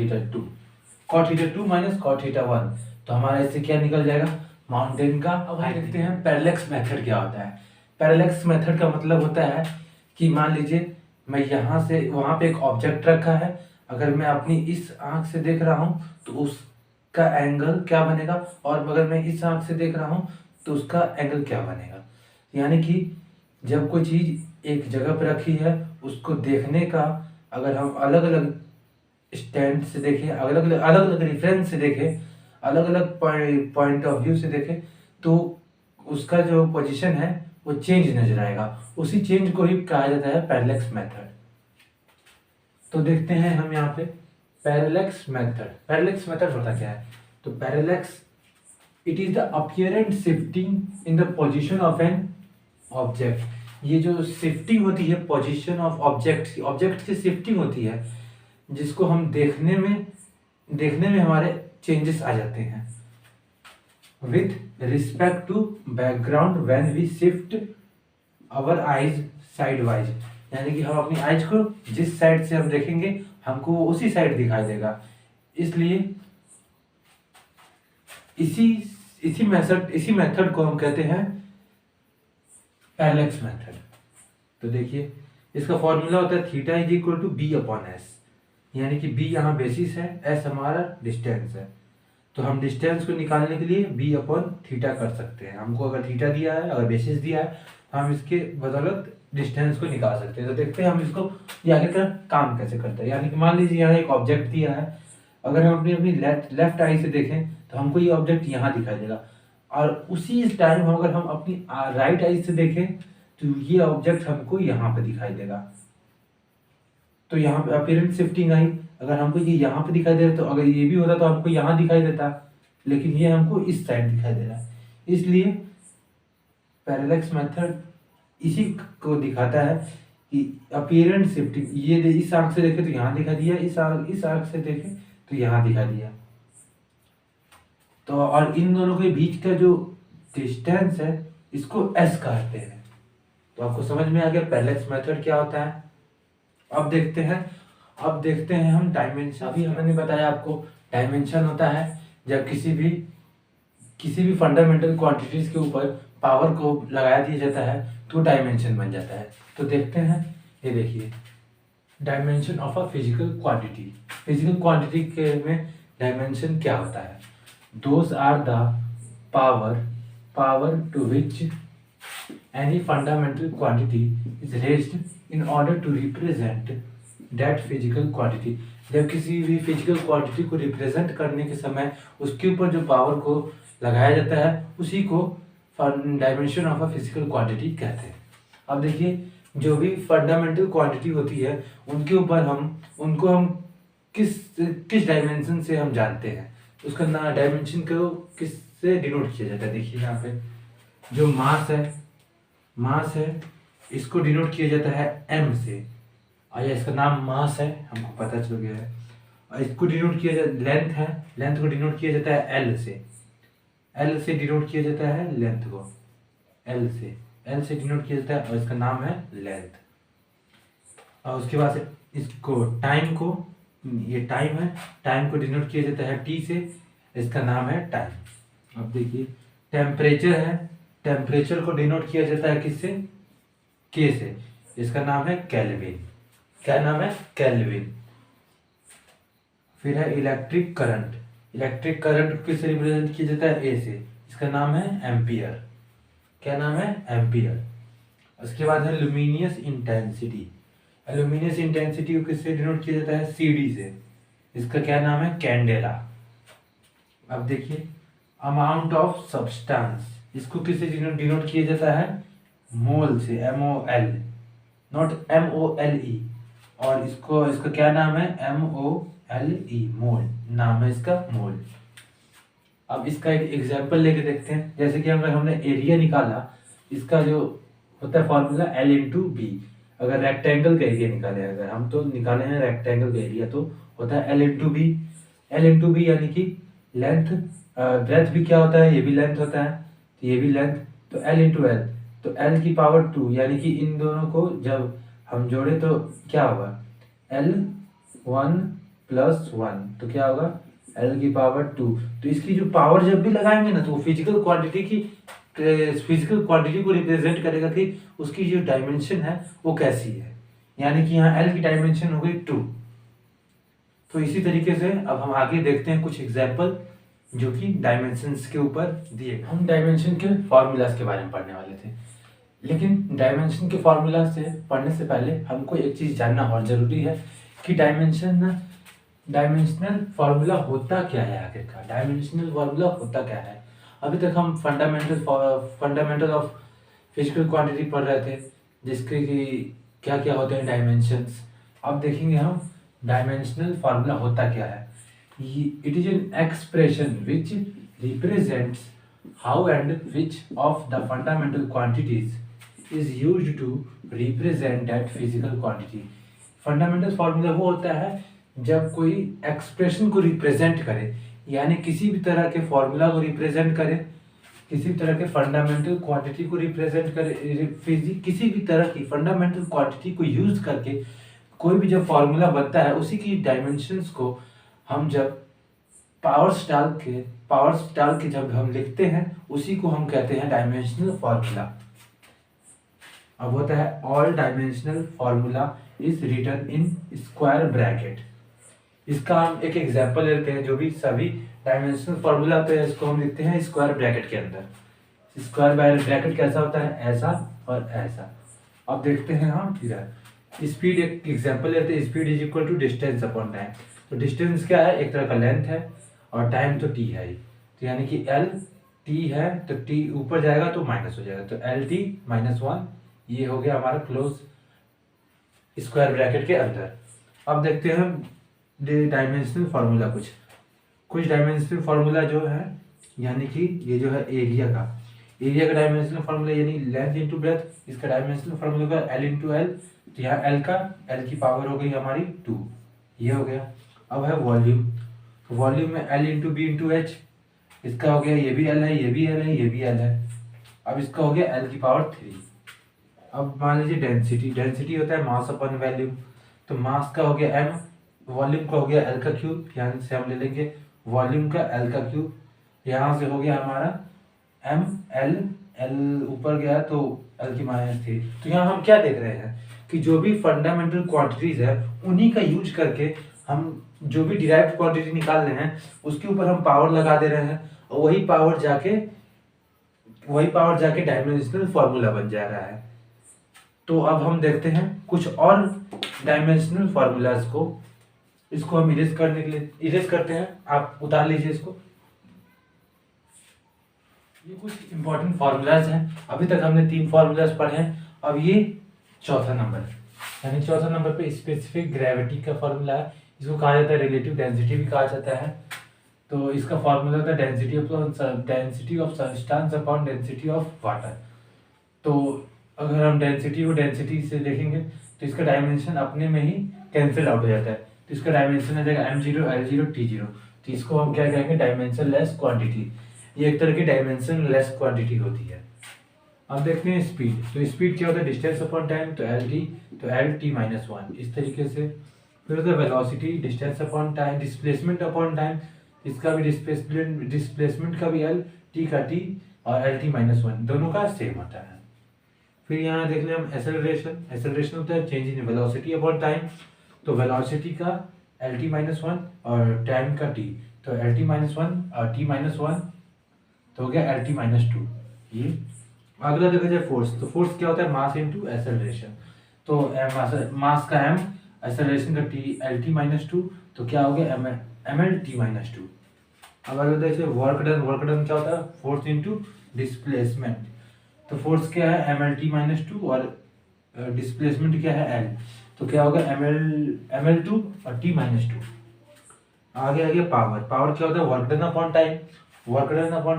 θ2 minus cot θ1। तो हमारा इससे क्या निकल जाएगा, माउंटेन का। अब हम देखते हैं पैरेलैक्स मेथड क्या होता है। पैरेलैक्स मेथड का मतलब होता है कि मान लीजिए मैं यहाँ से वहाँ पे एक ऑब्जेक्ट रखा है, अगर मैं अपनी इस आँख से देख रहा हूँ तो उसका एंगल क्या बनेगा, और अगर मैं इस आँख से देख रहा हूँ तो उसका एंगल क्या बनेगा। यानी कि जब कोई चीज़ एक जगह पर रखी है उसको देखने का अगर हम अलग अलग स्टैंड से देखें, अलग अलग रेफरेंस से देखें, अलग अलग पॉइंट ऑफ व्यू से देखें, तो उसका जो पोजीशन है वो चेंज नजर आएगा। उसी चेंज को ही कहा जाता है पैरेलैक्स मेथड। तो देखते हैं हम यहाँ पे पैरेलैक्स मेथड। पैरेलैक्स मेथड होता क्या है? तो parallax, it is the apparent shifting in the position of an object. ये जो शिफ्टिंग होती है पोजीशन ऑफ ऑब्जेक्ट की शिफ्टिंग होती है, जिसको हम देखने में हमारे चेंजेस आ जाते हैं with respect to background when we shift our eyes sidewise. यानी कि हम अपनी आइज को जिस साइड से हम देखेंगे हमको वो उसी साइड दिखाई देगा। इसलिए इसी मेथड को हम कहते हैं पैरेलैक्स मेथड। तो देखिए इसका फॉर्मूला होता है theta is equal to B upon S, यानी कि बी यहाँ बेसिस है, एस हमारा डिस्टेंस है। तो हम डिस्टेंस को निकालने के लिए बी अपॉन थीटा कर सकते हैं। हमको अगर थीटा दिया है, अगर बेसिस दिया है, तो हम इसके बदौलत डिस्टेंस को निकाल सकते हैं। तो देखते हैं हम इसको ये आगे का काम कैसे करते हैं। यानी कि मान लीजिए यहाँ एक ऑब्जेक्ट दिया है, अगर हम अपनी लेफ्ट आई से देखें तो हमको ये ऑब्जेक्ट यहाँ दिखाई देगा, और उसी टाइम अगर हम अपनी राइट आई से देखें तो ये ऑब्जेक्ट हमको यहाँ पे दिखाई देगा। तो यहाँ पे अपीयरेंस शिफ्टिंग आई। अगर हमको ये यहाँ पे दिखाई दे रहा, तो अगर ये भी होता तो हमको यहाँ दिखाई देता, लेकिन ये हमको इस साइड दिखाई दे रहा है। इसलिए पैरेलैक्स मेथड इसी को दिखाता है कि अपीयरेंस शिफ्टिंग, ये इस आंख से देखे तो यहाँ दिखा दिया, इस आंख से देखे तो यहाँ दिखा दिया। तो और इन दोनों के बीच का जो डिस्टेंस है इसको एस कहते हैं। तो आपको समझ में आ गया पैरेलैक्स मेथड क्या होता है। अब देखते हैं हम डायमेंशन। अभी हमने बताया आपको डायमेंशन होता है जब किसी भी फंडामेंटल क्वांटिटीज के ऊपर पावर को लगाया दिया जाता है तो डायमेंशन बन जाता है। तो देखते हैं, ये देखिए dimension of a physical quantity. Physical quantity के में डायमेंशन क्या होता है? Those are the power to which any fundamental quantity is raised in order to represent that physical quantity। जब किसी भी फिजिकल क्वांटिटी को रिप्रेजेंट करने के समय उसके ऊपर जो पावर को लगाया जाता है उसी को dimension of a physical quantity कहते हैं। अब देखिए जो भी फंडामेंटल क्वांटिटी होती है उनको हम किस डायमेंशन से हम जानते हैं, उसका ना डायमेंशन को किससे डिनोट किया जाता है। देखिए यहाँ पे जो मास है इसको डिनोट किया जाता है m से, और इसका नाम मास है, हमको पता चल गया है। और इसको डिनोट किया जाता लेंथ को डिनोट किया जाता है l से डिनोट किया जाता है लेंथ को, l से डिनोट किया जाता है, और इसका नाम है लेंथ। और उसके बाद इसको ये टाइम को डिनोट किया जाता है t से, इसका नाम है टाइम। अब देखिए टेम्परेचर है, टेम्परेचर को डिनोट किया जाता है किससे? K से, इसका नाम है केल्विन। क्या नाम है? केल्विन। फिर है इलेक्ट्रिक करंट को किससे रिप्रेजेंट किया जाता है? A से, इसका नाम है एम्पियर। क्या नाम है? एम्पियर। उसके बाद है लुमिनियस इंटेंसिटी को किससे डिनोट किया जाता है? CD से, इसका क्या नाम है? कैंडेला। अब देखिए अमाउंट ऑफ सब्सटेंस, इसको किससे डिनोट किया जाता है? मोल से, MOL, नॉट MOLE। और इसका क्या नाम है? MOLE, मोल नाम है इसका, मोल। अब इसका एक एग्जांपल लेके देखते हैं। जैसे कि हमने एरिया निकाला, इसका जो होता है फॉर्मूला L/B। अगर रेक्टेंगल का एरिया निकाले, अगर हम तो निकाले हैं रेक्टेंगल का एरिया, तो होता है L/B यानी कि लेंथ, ब्रेथ भी क्या होता है? ये भी लेंथ होता है, तो ये भी लेंथ, तो L/L, तो L की पावर 2, यानी कि इन दोनों को जब हम जोड़े तो क्या होगा? L1 + 1, तो क्या होगा? L की पावर 2। तो इसकी जो पावर जब भी लगाएंगे ना, तो वो फिजिकल क्वांटिटी को रिप्रेजेंट करेगा कि उसकी जो डायमेंशन है वो कैसी है। यानी कि यहाँ L की डायमेंशन हो गई 2। तो इसी तरीके से अब हम आगे देखते हैं कुछ एग्जाम्पल जो कि डायमेंशंस के ऊपर दिए। हम डायमेंशन के फॉर्मूलाज के बारे में पढ़ने वाले थे, लेकिन डायमेंशन के फॉर्मूला से पढ़ने से पहले हमको एक चीज़ जानना और ज़रूरी है कि डायमेंशन डायमेंशनल फार्मूला होता क्या है आखिरकार, डायमेंशनल फार्मूला होता क्या है। अभी तक हम फंडामेंटल ऑफ फिजिकल क्वांटिटी पढ़ रहे थे, जिसके कि क्या क्या होते हैं डायमेंशंस। अब देखेंगे हम डायमेंशनल फार्मूला होता क्या है। It is an expression which represents how and which of the fundamental quantities is used to represent that physical quantity. Fundamental formula वो होता है जब कोई एक्सप्रेशन को रिप्रेजेंट करे, यानी किसी भी तरह के फॉर्मूला को रिप्रेजेंट करे, किसी भी तरह के फंडामेंटल क्वांटिटी को रिप्रेजेंट करे, किसी भी तरह की फंडामेंटल क्वांटिटी को यूज करके कोई भी जब फॉर्मूला बनता है, उसी की डायमेंशंस को हम जब पावर्स डाल के जब हम लिखते हैं, उसी को हम कहते हैं डायमेंशनल फार्मूला। अब होता है all dimensional formula is written in square bracket. इसका हम एक एग्जांपल लेते हैं, जो भी सभी डायमेंशनल फार्मूला होते हैं इसको हम लिखते हैं स्क्वायर ब्रैकेट के अंदर। स्क्वायर ब्रैकेट कैसा होता है, ऐसा और ऐसा। अब देखते हैं हम इधर स्पीड, एक एग्जांपल लेते हैं, speed is equal to distance upon time. तो डिस्टेंस क्या है, एक तरह का लेंथ है, और टाइम तो टी है ही, तो यानी कि एल टी है, तो टी ऊपर जाएगा तो माइनस हो जाएगा, तो एल टी माइनस वन, ये हो गया हमारा क्लोज स्क्वायर ब्रैकेट के अंदर। अब देखते हैं हम डायमेंशनल फार्मूला, कुछ डायमेंशनल फार्मूला जो है, यानी कि ये जो है एरिया का डायमेंशनल फार्मूला, यानी लेंथ इंटू ब्रेथ, इसका डायमेंशनल फार्मूला का एल इंटू एल। तो यहाँ एल की पावर हो गई हमारी 2, ये हो गया। अब है वॉल्यूम, तो वॉल्यूम में L into B into H, इसका हो गया, ये भी एल है, ये भी एल है, ये भी एल है। अब इसका हो गया एल की पावर 3। अब मान लीजिए डेंसिटी होता है मास अपन वॉल्यूम, तो मास का हो गया एम, वॉल्यूम का हो गया एल का क्यूब, यहाँ से हम ले लेंगे वॉल्यूम का एल का क्यूब, यहाँ से हो गया हमारा एम एल, एल ऊपर गया तो एल की -3। तो यहाँ हम क्या देख रहे हैं कि जो भी फंडामेंटल क्वांटिटीज है, उन्हीं का यूज करके हम जो भी डिराइव्ड क्वांटिटी निकाल रहे हैं, उसके ऊपर हम पावर लगा दे रहे हैं, और वही पावर जाके डायमेंशनल फार्मूला बन जा रहा है। तो अब हम देखते हैं कुछ और डायमेंशनल फार्मूलाज को, इसको हम इरेज करने के लिए इरेज करते हैं। आप उतार लीजिए इसको। ये कुछ इंपॉर्टेंट फार्मूलाज हैं, अभी तक हमने 3 फार्मूलाज पढ़े हैं, अब ये चौथा नंबर, यानी चौथा नंबर पे स्पेसिफिक ग्रेविटी का फार्मूला है। इसको कहा जाता है रिलेटिव डेंसिटी भी कहा जाता है। तो इसका फार्मूला होता है density of substance upon density of water. तो अगर हम डेंसिटी को डेंसिटी से देखेंगे, तो इसका डायमेंशन अपने में ही कैंसिल आउट हो जाता है, तो इसका डायमेंशन आ जाएगा m0 l0 t0। तो इसको हम क्या कहेंगे, डायमेंशन लेस क्वांटिटी। ये एक तरह की डायमेंशन लेस क्वांटिटी होती है। अब देखते हैं स्पीड, तो स्पीड क्या होता है, डिस्टेंस अपॉन टाइम, तो एल टी माइनस वन, इस तरीके से। फिर होता है velocity, distance upon time, displacement upon time, इसका भी डिस्प्लेसमेंट का भी एल, टी का टी, और एल टी माइनस वन, दोनों का सेम होता है। फिर यहाँ देख लें हम एसेलरेशन होता है change in velocity upon time, तो वेलोसिटी का एल टी माइनस वन और टाइम का टी, तो एल टी माइनस वन और टी माइनस वन, तो हो गया एल टी माइनस टू। ये अगला देखा जाए फोर्स, तो फोर्स क्या होता है, मास इनटू एसेलरेशन। तो मास का एम, एसेलरेशन का T, L T minus two, तो क्या हो गया M L T minus two. अब अगर देखिए वर्क डन क्या होता है, फोर्स इनटू डिस्प्लेसमेंट। तो फोर्स क्या है, M L T minus two, और डिस्प्लेसमेंट क्या है, एल, तो क्या होगा एम एल टू और टी माइनस टू। आगे आ गया पावर क्या होता है, work done upon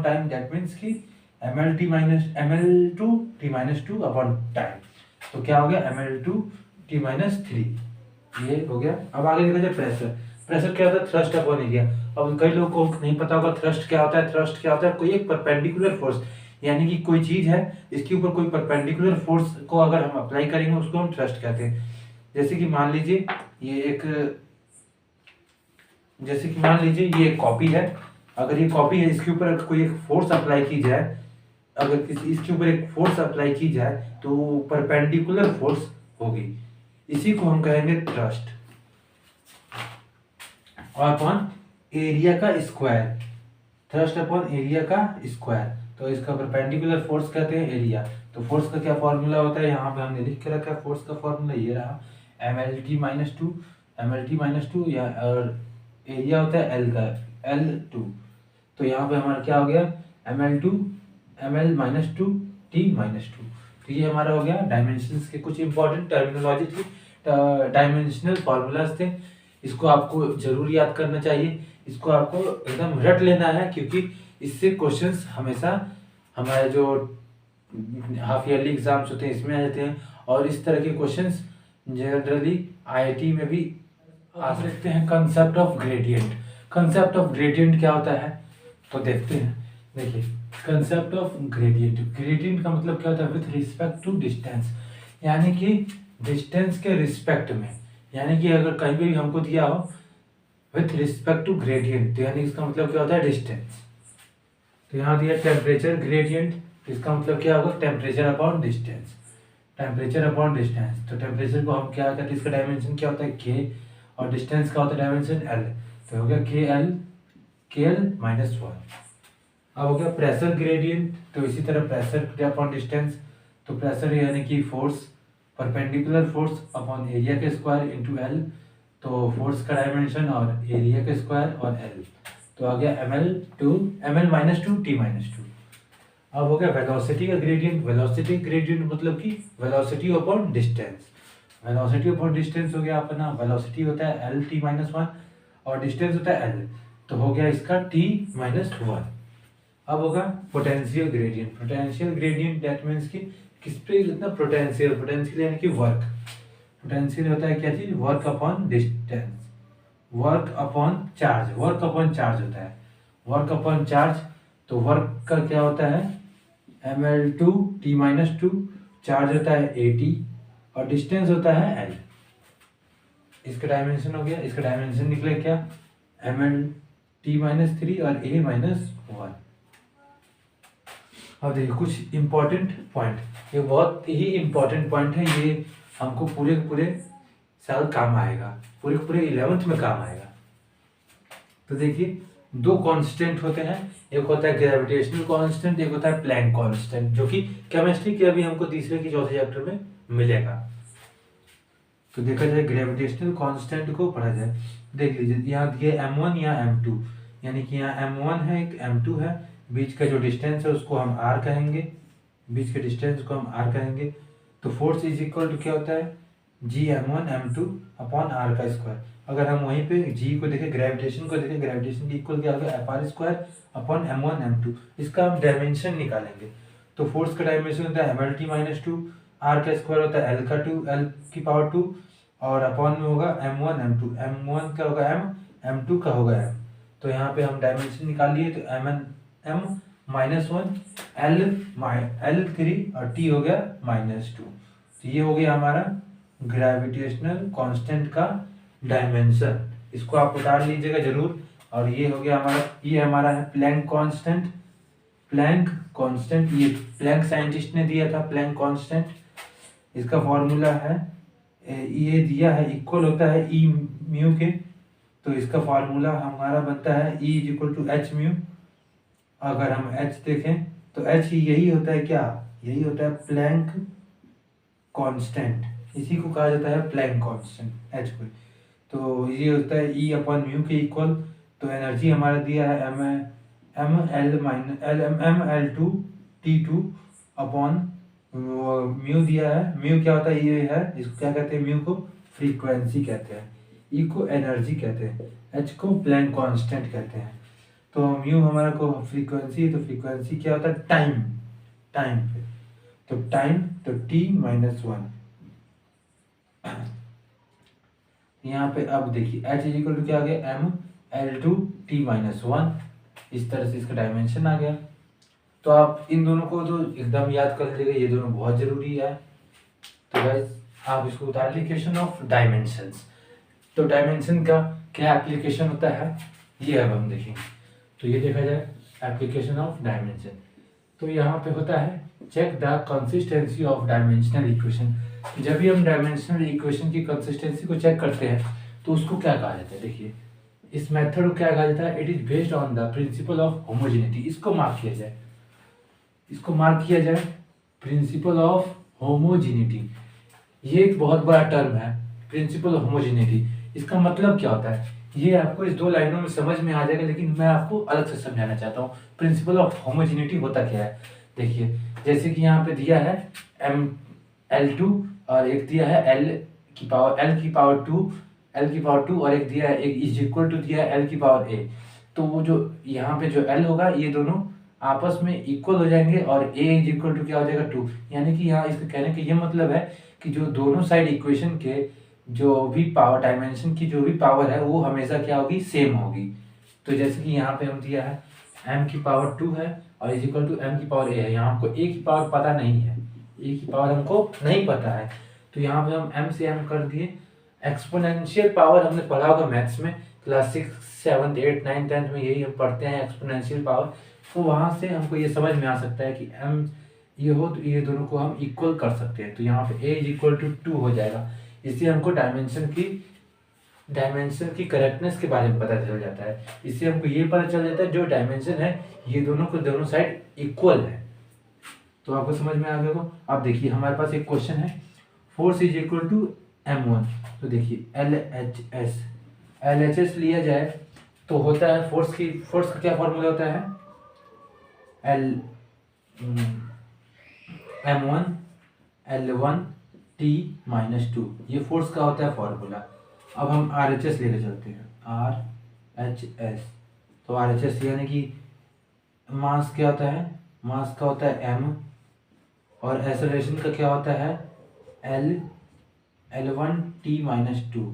time, that means कि M L two T minus two upon time, तो क्या हो गया M L two T minus three, ये हो गया। अब आगे देखा जाए प्रेशर क्या होता है, थ्रस्ट अपॉन एरिया। अब कई लोगों को नहीं पता होगा थ्रस्ट क्या होता है, कोई एक परपेंडिकुलर फोर्स, यानी कि कोई चीज है, इसके ऊपर कोई परपेंडिकुलर फोर्स को अगर हम अप्लाई करेंगे, उसको हम थ्रस्ट कहते हैं। जैसे कि मान लीजिए ये एक कॉपी है, अगर ये कॉपी है, इसके ऊपर कोई एक फोर्स अप्लाई की जाए, इसके ऊपर एक फोर्स अप्लाई की जाए, तो परपेंडिकुलर फोर्स होगी, इसी को हम कहेंगे थ्रस्ट। और अपॉन एरिया का स्क्वायर, थ्रस्ट अपॉन एरिया का स्क्वायर, तो इसका परपेंडिकुलर फोर्स कहते हैं एरिया। तो फोर्स का क्या फॉर्मूला होता है, यहाँ पे हमने लिख के रखा है, फोर्स का फॉर्मूला ये रहा, M L T minus two या और एरिया होता है L का, L2। तो यहाँ पे हमारा क्या हो गया, ML2 ML minus two T minus two. तो ये हमारा हो गया डायमेंशंस के कुछ इंपॉर्टेंट टर्मिनोलॉजी थी, डायमेंशनल फार्मूलाज थे। इसको आपको जरूर याद करना चाहिए, इसको आपको एकदम रट लेना है, क्योंकि इससे क्वेश्चंस हमेशा हमारे जो हाफ ईयरली एग्जाम्स होते हैं इसमें आ जाते हैं, और इस तरह के क्वेश्चंस जनरली IIT में भी आ सकते हैं। Concept of gradient, concept of gradient क्या होता है तो देखते हैं। देखिए कंसेप्ट ऑफ ग्रेडियंट, ग्रेडियंट का मतलब क्या होता है, विथ रिस्पेक्ट टू डिस्टेंस, यानी कि डिस्टेंस के रिस्पेक्ट में, यानी कि अगर कहीं भी हमको दिया हो विथ रिस्पेक्ट टू ग्रेडियंट, तो यानी इसका मतलब क्या होता है, डिस्टेंस। तो यहाँ दिया टेम्परेचर ग्रेडियंट, तो इसका मतलब क्या होगा, temperature upon distance, temperature upon distance. तो टेम्परेचर को हम क्या कहते हैं, इसका डायमेंशन क्या होता है K, और डिस्टेंस का होता है डायमेंशन L। तो हो गया KL -1। अब हो गया प्रेशर ग्रेडियंट, तो इसी तरह प्रेशर अपॉन डिस्टेंस, तो प्रेशर यानी कि force, perpendicular force upon area के स्क्वायर इंटू L, तो फोर्स का डायमेंशन और एरिया के स्क्वायर और L, तो आ गया ML -2 T -2। अब हो गया वेलोसिटी का ग्रेडियंट, वेलोसिटी ग्रेडियंट मतलब कि velocity upon distance, velocity upon distance हो गया अपना, वेलोसिटी होता है L T -1 और डिस्टेंस होता है L, तो हो गया इसका T -1। अब होगा potential gradient, potential gradient that means कि किस पे कितना पोटेंशियल, पोटेंशियल यानी कि वर्क, पोटेंशियल होता है क्या चीज, work upon distance, work upon charge, work upon charge होता है, वर्क अपॉन चार्ज। तो वर्क का क्या होता है ML2 T -2, चार्ज होता है AT और डिस्टेंस होता है L। इसका डायमेंशन हो गया, इसका डायमेंशन निकले क्या, ML T -3 और A -1। अब देखिए कुछ इंपॉर्टेंट पॉइंट, ये बहुत ही इंपॉर्टेंट पॉइंट है, ये हमको पूरे के पूरे साल काम आएगा, पूरे के पूरे 11th में काम आएगा। तो देखिए दो कांस्टेंट होते हैं, एक होता है ग्रेविटेशनल कांस्टेंट, एक होता है प्लैंक कांस्टेंट, जो कि केमिस्ट्री के अभी हमको तीसरे की चौथे चैप्टर में मिलेगा। तो देखा जाए ग्रेविटेशनल कांस्टेंट को पढ़ा जाए, देख लीजिए यहाँ दिए M1 या M2, यानी कि यहाँ M1 है एक M2 है, बीच का जो डिस्टेंस है उसको हम R कहेंगे, बीच के डिस्टेंस को हम R कहेंगे। तो फोर्स इज इक्वल टू क्या होता है, Gm1 M2 अपॉन R का स्क्वायर। अगर हम वहीं पे G को देखें, ग्रेविटेशन को देखें, ग्रेविटेशन की इक्वल क्या होगा, FR square upon M1 M2। इसका हम डायमेंशन निकालेंगे, तो फोर्स का डायमेंशन होता है MLT -2, R का स्क्वायर होता है L का 2, L की पावर 2, और अपॉन में होगा M1 M2, M1 का होगा M, M2 का होगा M। तो यहाँ पे हम डायमेंशन निकाल लिए, तो M -1 L3 और T हो गया -2। तो ये हो गया हमारा ग्रेविटेशनल कांस्टेंट का डायमेंशन, इसको आप उतार लीजिएगा जरूर। और ये हो गया हमारा, ये हमारा है प्लैंक कांस्टेंट, प्लैंक कांस्टेंट ये प्लैंक साइंटिस्ट ने दिया था, प्लैंक कांस्टेंट। इसका फॉर्मूला है, ये दिया है इक्वल होता है E म्यू के, तो इसका फार्मूला हमारा बनता है E = H म्यू। अगर हम H देखें तो H यही होता है, क्या यही होता है प्लैंक कांस्टेंट, इसी को कहा जाता है प्लैंक कांस्टेंट H को। तो ये होता है E अपॉन म्यू के इक्वल। तो एनर्जी हमारा दिया है ML2 T2 अपॉन म्यू दिया है, म्यू क्या होता है, ये है, इसको क्या कहते हैं, म्यू को फ्रीक्वेंसी कहते हैं, E को एनर्जी कहते हैं, H को प्लैंक कांस्टेंट कहते हैं। तो म्यू हमारा को फ्रीक्वेंसी, तो फ्रीक्वेंसी क्या होता है, टाइम, टाइम पे, तो टाइम तो T -1। यहाँ पे अब देखिए H = क्या आ गया, ML2 T -1, इस तरह से इसका डायमेंशन आ गया। तो आप इन दोनों को तो एकदम याद कर लीजिएगा, ये दोनों बहुत जरूरी है। तो गाइस आप इसको उतार लीजिए, क्वेश्चन ऑफ डायमेंशंस। तो डायमेंशन का क्या एप्लीकेशन होता है ये अब हम देखेंगे। तो ये देखा जाए एप्लीकेशन ऑफ डायमेंशन, तो यहाँ पे होता है check the consistency of dimensional equation. जब भी हम डायमेंशनल इक्वेशन की कंसिस्टेंसी को चेक करते हैं तो उसको क्या कहा जाता है, देखिए इस मेथड को क्या कहा जाता है, it is based on the principle of homogeneity. इसको मार्क किया जाए, इसको मार्क किया जाए प्रिंसिपल ऑफ होमोजेनिटी। ये एक बहुत बड़ा टर्म है, प्रिंसिपल ऑफ होमोजेनिटी। इसका मतलब क्या होता है, ये आपको इस 2 लाइनों में समझ में आ जाएगा, लेकिन मैं आपको अलग से समझाना चाहता हूँ। प्रिंसिपल ऑफ होमोजेनिटी होता क्या है? देखिए, जैसे कि यहाँ पे दिया है Ml2 और एक दिया है L की पावर 2 और एक दिया है, एक इज इक्वल टू दिया है L⁴A। तो वो जो यहाँ पे जो L होगा, ये दोनों आपस में इक्वल हो जाएंगे और A इज इक्वल टू क्या हो जाएगा 2। यानी कि यहाँ इसके कहने का ये मतलब है कि जो दोनों साइड इक्वेशन के जो भी पावर डायमेंशन की जो भी पावर है वो हमेशा क्या होगी, सेम होगी। तो जैसे कि यहाँ पे हम दिया है M⁴ है और इज इक्वल टू M⁴A है। यहाँ हमको A की पावर पता नहीं है, A की पावर हमको नहीं पता है, तो यहाँ पे हम M से M कर दिए। एक्सपोनेंशियल पावर हमने पढ़ा होगा मैथ्स में, क्लास 6, 7, 8, 9, 10 में यही हम पढ़ते हैं एक्सपोनेंशियल पावर। तो वहाँ से हमको ये समझ में आ सकता है कि M ये हो तो ये दोनों को हम इक्वल कर सकते हैं। तो यहाँ पे A इज इक्वल टू 2 हो जाएगा। इससे हमको डायमेंशन की करेक्टनेस के बारे में पता चल जाता है। इससे हमको ये पता चल जाता है जो डायमेंशन है ये दोनों को दोनों साइड इक्वल है। तो आपको समझ में आ गया होगा। अब देखिए हमारे पास एक क्वेश्चन है, force is equal to M1। तो देखिए LHS लिया जाए तो होता है फोर्स का क्या फॉर्मूला होता है, M1 L1 T-2, ये फोर्स का होता है फॉर्मूला। अब हम RHS लेके चलते हैं, RHS। तो RHS यानी कि मास क्या होता है, मास का होता है M और एक्सेलरेशन का क्या होता है L1 T-2।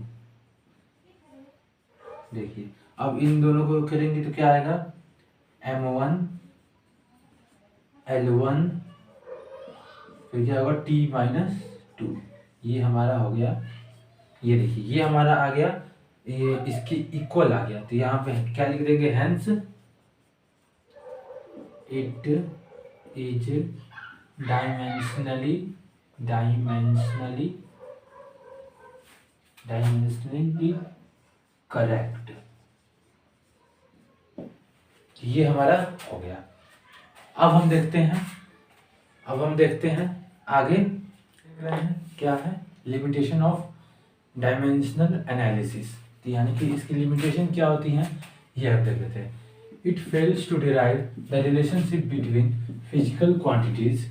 देखिए अब इन दोनों को करेंगे तो क्या आएगा, M1 L1 फिर क्या होगा T-2। ये हमारा हो गया, ये देखिए ये हमारा आ गया, ये इसकी इक्वल आ गया। तो यहाँ पे क्या लिख देंगे, hence it is dimensionally correct. ये हमारा हो गया। अब हम देखते हैं आगे क्या है, लिमिटेशन ऑफ डायमेंशनल एनालिसिस। यानी कि इसकी लिमिटेशन क्या होती हैं ये हम देख लेते हैं। It fails to derive the relationship between physical quantities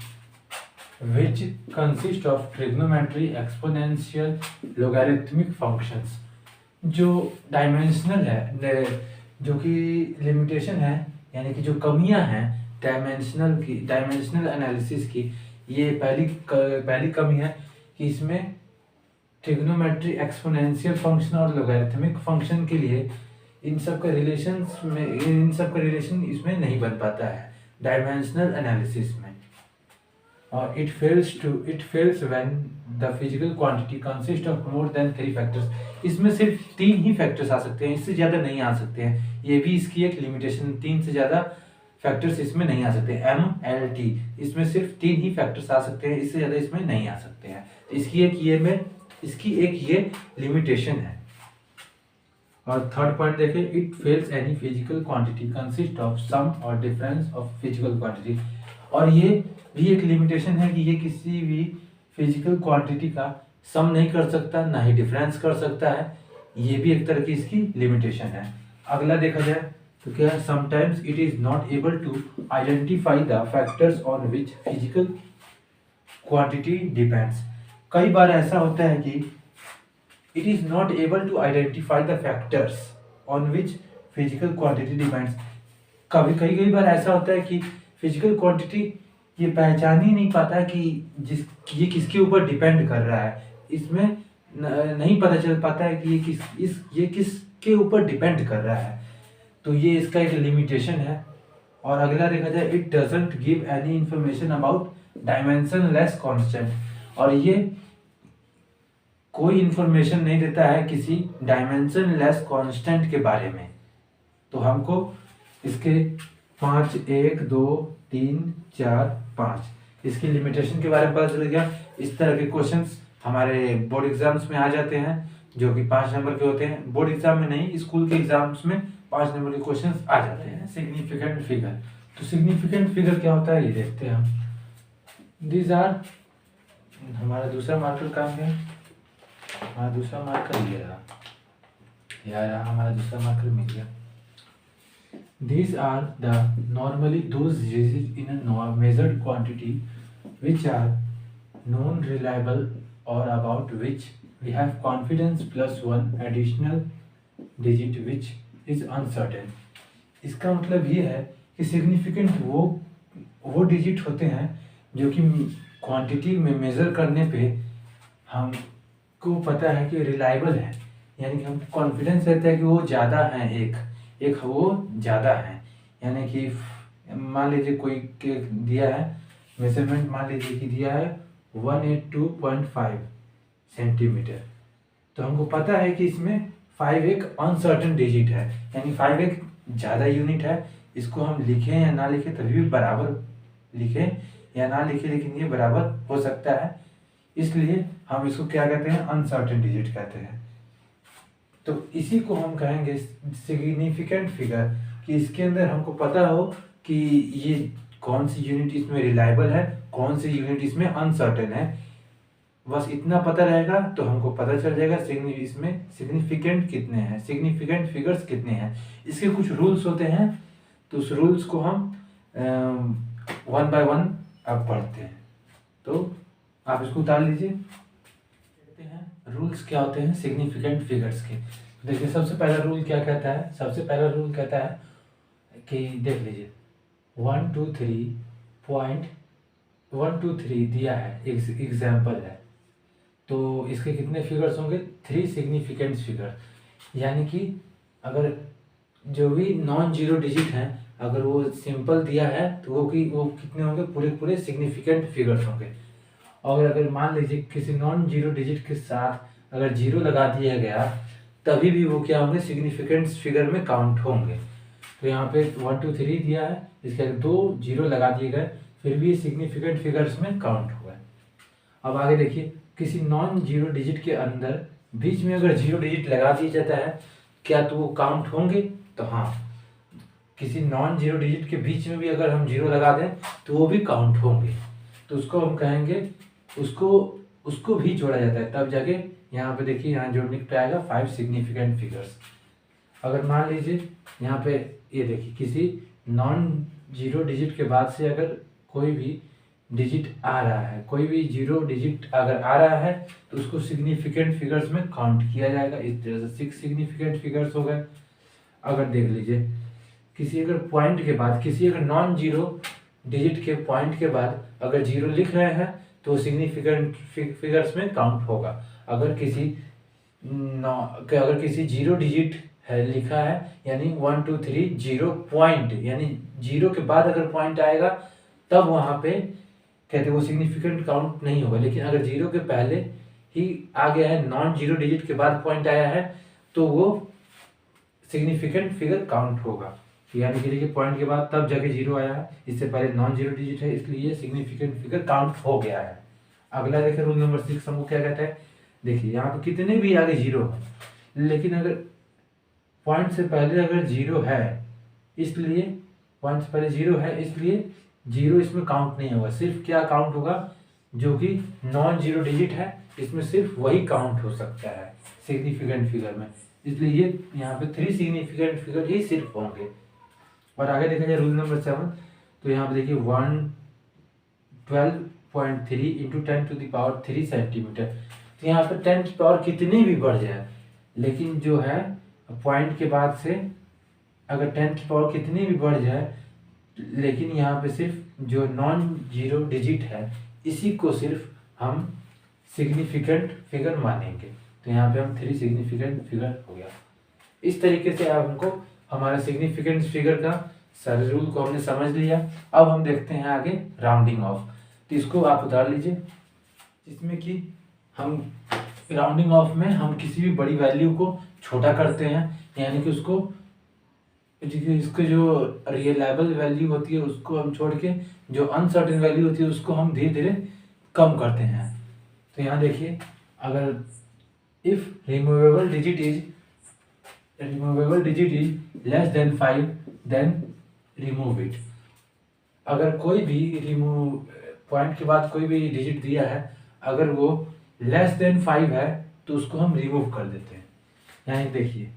which consist of trigonometry, exponential, logarithmic functions। जो डायमेंशनल है, जो कि लिमिटेशन है, यानी कि जो कमियां हैं डायमेंशनल एनालिसिस की, ये पहली कमी है कि इसमें ट्रिग्नोमेट्री, एक्सपोनेंशियल फंक्शन और लोगैरिथमिक फंक्शन के लिए इन सब का रिलेशन इसमें नहीं बन पाता है डायमेंशनल एनालिसिस में। और it fails when the physical quantity consist of more than 3 factors. इसमें सिर्फ 3 ही फैक्टर्स आ सकते हैं, इससे ज़्यादा नहीं आ सकते हैं। ये भी इसकी एक लिमिटेशन, 3 से ज़्यादा फैक्टर्स इसमें नहीं आ सकते। MLT इसमें सिर्फ 3 ही फैक्टर्स आ सकते हैं, इससे ज़्यादा इसमें नहीं आ सकते हैं। इसकी एक ये लिमिटेशन है। और थर्ड पॉइंट देखें, it fails any physical quantity consist of sum और डिफरेंस ऑफ फिजिकल क्वांटिटी। और ये भी एक लिमिटेशन है कि ये किसी भी फिजिकल क्वांटिटी का सम नहीं कर सकता, ना ही डिफरेंस कर सकता है। ये भी एक तरह की इसकी लिमिटेशन है। अगला देखा जाए तो क्या है, sometimes it is not able to identify the factors on which physical quantity depends. कई बार ऐसा होता है कि it is not able to identify the factors on which physical quantity depends. कई बार ऐसा होता है कि फिजिकल क्वांटिटी ये पहचान ही नहीं पाता कि ये किसके ऊपर डिपेंड कर रहा है। इसमें नहीं पता चल पाता है कि ये किसके ऊपर डिपेंड कर रहा है। तो ये इसका एक लिमिटेशन है। और अगला देखा जाए, it doesn't give any information about dimensionless constant. और ये कोई इंफॉर्मेशन नहीं देता है किसी डायमेंशनलेस कांस्टेंट के बारे में। तो हमको इसके 5, 1, 2, 3, 4, 5 इसकी लिमिटेशन के बारे में पता चल गया। इस तरह के क्वेश्चंस हमारे बोर्ड एग्जाम्स में आ जाते हैं, जो कि 5 नंबर के होते हैं। बोर्ड एग्जाम में नहीं, स्कूल के एग्जाम्स में 5 नंबर के क्वेश्चंस आ जाते हैं। सिग्निफिकेंट फिगर, तो सिग्निफिकेंट फिगर क्या होता है ये देखते हैं हम। दीज आर, हमारा दूसरा मार्कर कहाँ है, हमारा दूसरा मार्कर ये रहा। यार हमारा दूसरा मार्कर मिल गया। These are the normally those digits in a measured quantity which are known, reliable, or about which we have confidence plus one additional digit which is uncertain। इसका मतलब ये है कि सिग्निफिकेंट वो डिजिट होते हैं जो कि क्वांटिटी में मेज़र करने पे हमको पता है कि रिलायबल है, यानी कि हमको कॉन्फिडेंस रहता है कि वो ज़्यादा हैं, एक वो ज़्यादा है। यानी कि मान लीजिए कोई के दिया है मेजरमेंट, मान लीजिए कि दिया है 182.5 सेंटीमीटर, तो हमको पता है कि इसमें 5 एक अनसर्टेन डिजिट है, यानी 5 एक ज़्यादा यूनिट है। इसको हम लिखें या ना लिखें तभी भी बराबर लिखें या ना लिखें, लेकिन ये बराबर हो सकता है, इसलिए हम इसको क्या कहते हैं, अनसर्टेन डिजिट कहते हैं। तो इसी को हम कहेंगे सिग्निफिकेंट फिगर, कि इसके अंदर हमको पता हो कि ये कौन सी यूनिट इसमें रिलायबल है, कौन सी यूनिट इसमें अनसर्टेन है। बस इतना पता रहेगा तो हमको पता चल जाएगा इसमें सिग्निफिकेंट कितने हैं, सिग्निफिकेंट फिगर्स कितने हैं। इसके कुछ रूल्स होते हैं, तो उस रूल्स को हम वन बाय वन अब पढ़ते हैं। तो आप इसको उतार लीजिए। देखते हैं रूल्स क्या होते हैं सिग्निफिकेंट फिगर्स के। देखिए सबसे पहला रूल क्या कहता है, सबसे पहला रूल कहता है कि देख लीजिए 123 दिया है, एग्जाम्पल है, तो इसके कितने फिगर्स होंगे, 3 सिग्निफिकेंट फिगर। यानी कि अगर जो भी नॉन जीरो डिजिट हैं, अगर वो सिंपल दिया है तो वो कितने होंगे, पूरे पूरे सिग्निफिकेंट फिगर्स होंगे। और अगर मान लीजिए किसी नॉन जीरो डिजिट के साथ अगर जीरो लगा दिया गया, तभी भी वो क्या होंगे, सिग्निफिकेंट फिगर में काउंट होंगे। तो यहाँ पे 1 2 3 दिया है, इसके आगे 2 जीरो लगा दिए गए, फिर भी सिग्निफिकेंट फिगर्स में काउंट हुआ है। अब आगे देखिए, किसी नॉन जीरो डिजिट के अंदर बीच में अगर जीरो डिजिट लगा दिया जाता है, क्या तो वो काउंट होंगे, तो हाँ, किसी नॉन जीरो डिजिट के बीच में भी अगर हम जीरो लगा दें तो वो भी काउंट होंगे। तो उसको हम कहेंगे, उसको भी जोड़ा जाता है, तब जाके यहाँ पे देखिए, यहाँ जोड़ने पे आएगा 5 सिग्निफिकेंट फिगर्स। अगर मान लीजिए यहाँ पे ये देखिए, किसी नॉन जीरो डिजिट के बाद से अगर कोई भी डिजिट आ रहा है, कोई भी जीरो डिजिट अगर आ रहा है, तो उसको सिग्निफिकेंट फिगर्स में काउंट किया जाएगा। इस तरह से 6 सिग्निफिकेंट फिगर्स हो गए। अगर देख लीजिए, किसी अगर पॉइंट के बाद, किसी अगर नॉन जीरो डिजिट के पॉइंट के बाद अगर जीरो लिख रहे हैं, तो सिग्निफिकेंट फिगर्स में काउंट होगा। अगर किसी जीरो डिजिट है लिखा है, यानी 1 2 3 जीरो पॉइंट, यानी जीरो के बाद अगर पॉइंट आएगा, तब वहां पे कहते हैं वो सिग्निफिकेंट काउंट नहीं होगा। लेकिन अगर जीरो के पहले ही आ गया है, नॉन जीरो डिजिट के बाद पॉइंट आया है, तो वो सिग्निफिकेंट फिगर काउंट होगा। यानी कि देखिए, पॉइंट के बाद तब जाके जीरो आया है, इससे पहले नॉन जीरो डिजिट है, इसलिए ये सिग्निफिकेंट फिगर काउंट हो गया है। अगला देखिए, रूल नंबर 6 हमको क्या कहता है। देखिए यहाँ पे कितने भी आगे जीरो है, लेकिन अगर पॉइंट से पहले अगर जीरो है, इसलिए पॉइंट से पहले जीरो है, इसलिए जीरो इसमें काउंट नहीं होगा। सिर्फ क्या काउंट होगा, जो कि नॉन जीरो डिजिट है, इसमें सिर्फ वही काउंट हो सकता है सिग्निफिकेंट फिगर में, इसलिए ये यहाँ पे 3 सिग्निफिकेंट फिगर ही सिर्फ होंगे। और आगे देखा जाए रूल नंबर 7, तो यहाँ पे देखिए 112.3 इंटू 10⁻³ सेंटीमीटर। तो यहाँ पे 10 की पावर कितनी भी बढ़ जाए, लेकिन जो है पॉइंट के बाद से अगर 10 की पावर कितनी भी बढ़ जाए, लेकिन यहाँ पे सिर्फ जो नॉन जीरो डिजिट है, इसी को सिर्फ हम सिग्निफिकेंट फिगर मानेंगे। तो यहाँ पे हम 3 सिग्निफिकेंट फिगर हो गया। इस तरीके से आप हमको हमारा सिग्निफिकेंट फिगर का सारे रूल को हमने समझ लिया। अब हम देखते हैं आगे राउंडिंग ऑफ। तो इसको आप उतार लीजिए, जिसमें कि हम राउंडिंग ऑफ में हम किसी भी बड़ी वैल्यू को छोटा करते हैं, यानी कि इसको जो रिलायबल वैल्यू होती है उसको हम छोड़ के जो अनसर्टेन वैल्यू होती है उसको हम धीरे धीरे कम करते हैं। तो यहाँ देखिए, अगर if removable digit is less than 5 then remove it. अगर कोई भी पॉइंट के बाद कोई भी डिजिट दिया है, अगर वो लेस देन 5 है, तो उसको हम रिमूव कर देते हैं। यानी देखिए,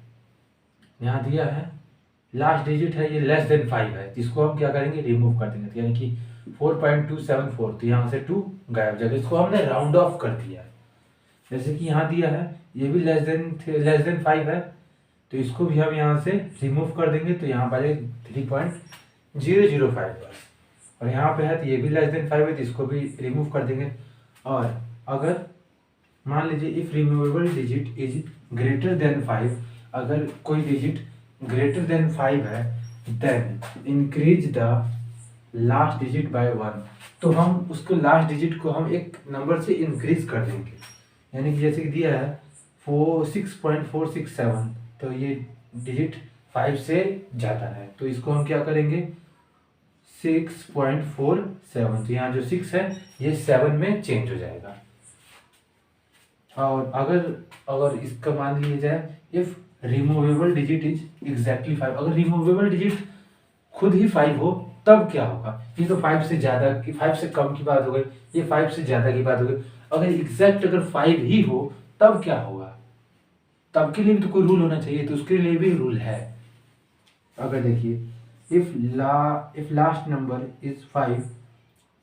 यहाँ दिया है लास्ट डिजिट है ये लेस देन 5 है, जिसको हम क्या करेंगे रिमूव कर देंगे, तो यानी कि 4.274, तो यहाँ से 2 गायब जाएगा, इसको हमने राउंड ऑफ कर दिया है। जैसे कि यहाँ दिया है ये भी लेस देन 5 है, तो इसको भी हम यहाँ से रिमूव कर देंगे, तो यहाँ पर 3.005 बस, और यहाँ पे है तो ये भी लेस देन 5 है, तो इसको भी रिमूव कर देंगे। और अगर मान लीजिए if removable digit is greater than 5, अगर कोई डिजिट ग्रेटर देन 5 है, then increase the last digit by 1, तो हम उसको लास्ट डिजिट को हम एक नंबर से इंक्रीज कर देंगे, यानी कि जैसे कि दिया है 6.467, तो ये डिजिट 5 से ज़्यादा है, तो इसको हम क्या करेंगे 6.47, तो यहाँ जो 6 है ये 7 में चेंज हो जाएगा। और अगर इसका मान लिया जाए if removable digit is exactly 5, अगर रिमूवेबल डिजिट खुद ही 5 हो तब क्या होगा, ये तो 5 से ज़्यादा की 5 से कम की बात हो गई, ये 5 से ज़्यादा की बात हो गई, अगर एग्जैक्ट अगर 5 ही हो तब क्या होगा, तब के लिए भी तो कोई रूल होना चाहिए, तो उसके लिए भी रूल है। अगर देखिए if last number is 5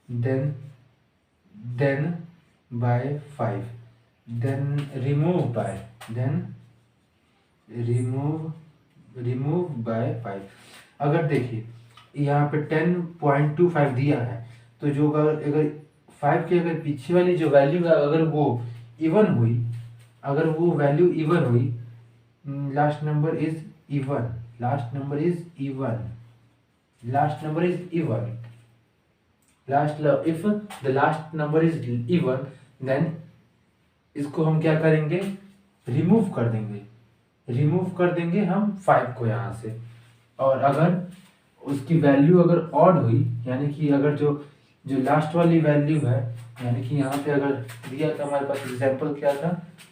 then by 5 then remove by 5, अगर देखिए यहाँ पे 10.25 दिया है, तो जो अगर 5 के अगर पीछे वाली जो वैल्यू है अगर वो इवन हुई, अगर वो वैल्यू इवन हुई, last number is even if the last number is even, then इसको हम क्या करेंगे रिमूव कर देंगे हम 5 को यहाँ से। और अगर उसकी वैल्यू अगर ऑड हुई, यानी कि अगर जो लास्ट वाली वैल्यू है, यानी कि यहाँ पे अगर दिया था हमारे पास एग्जांपल क्या था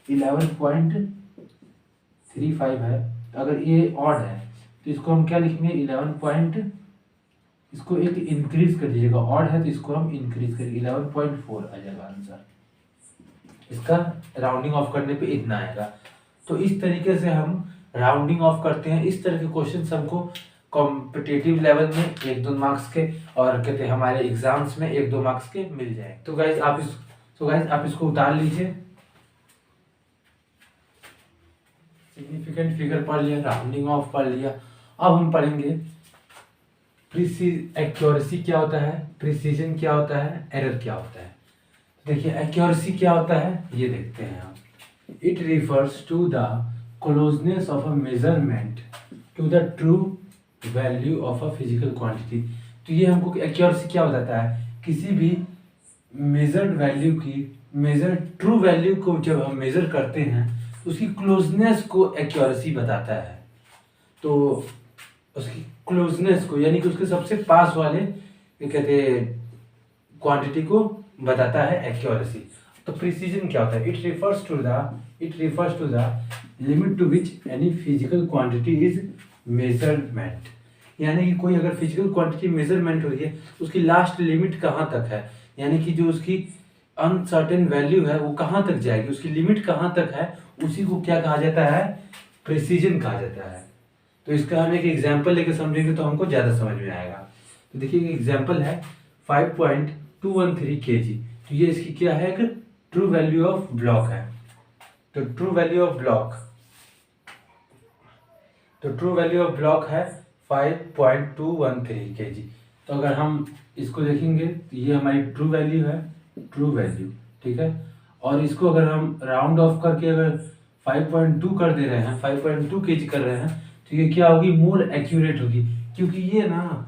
11.35 है, अगर ये ऑड है तो इसको हम क्या लिखेंगे 11 इसको एक इंक्रीज कर दीजिएगा, ऑड है तो इसको हम इंक्रीज करेंगे 11.4 आ जाएगा आंसर, इसका राउंडिंग ऑफ करने पे इतना आएगा। तो इस तरीके से हम राउंडिंग ऑफ करते हैं, इस तरह के क्वेश्चन हमको कॉम्पिटिटिव लेवल में 1-2 मार्क्स के और कहते हैं हमारे एग्जाम्स में 1-2 मार्क्स के मिल जाए। तो गाइज आप इसको उतार लीजिए, सिग्निफिकेंट फिगर पढ़ लिया, राउंडिंग ऑफ पढ़ लिया। अब हम पढ़ेंगे एक्यूरेसी क्या होता है, प्रिसीजन क्या होता है, एरर क्या होता है। देखिए एक्यूरेसी क्या होता है ये देखते हैं आप। It refers to the closeness of a measurement to the true value of a physical quantity. तो ये हमको एक्यूरेसी क्या बताता है, किसी भी मेजर्ड वैल्यू की ट्रू वैल्यू को जब हम मेजर करते हैं तो उसकी क्लोजनेस को एक्यूरेसी बताता है। तो उसकी क्लोजनेस को यानी कि उसके सबसे पास वाले कहते हैं क्वांटिटी को बताता है एक्यूरेसी। तो प्रिसीजन क्या होता है, it refers to the limit to which any physical quantity is measurement, यानी कि कोई अगर फिजिकल क्वांटिटी मेजरमेंट हो रही है उसकी लास्ट लिमिट कहाँ तक है, यानी कि जो उसकी अनसर्टेन वैल्यू है वो कहाँ तक जाएगी, उसकी लिमिट कहाँ तक है, उसी को क्या कहा जाता है, प्रिसीजन कहा जाता है। तो इसका हम एक एग्जाम्पल लेके समझेंगे तो हमको ज़्यादा समझ में आएगा। तो देखिए एग्जाम्पल है 5.213 kg, तो ये इसकी क्या है, एक ट्रू वैल्यू ऑफ ब्लॉक है। तो ट्रू वैल्यू ऑफ ब्लॉक है 5.213 kg। तो अगर हम इसको देखेंगे तो ये हमारी ट्रू वैल्यू ठीक है, और इसको अगर हम राउंड ऑफ करके अगर 5.2 कर दे रहे हैं, 5.2 kg कर रहे हैं, तो ये क्या होगी, मोर एक्यूरेट होगी, क्योंकि ये ना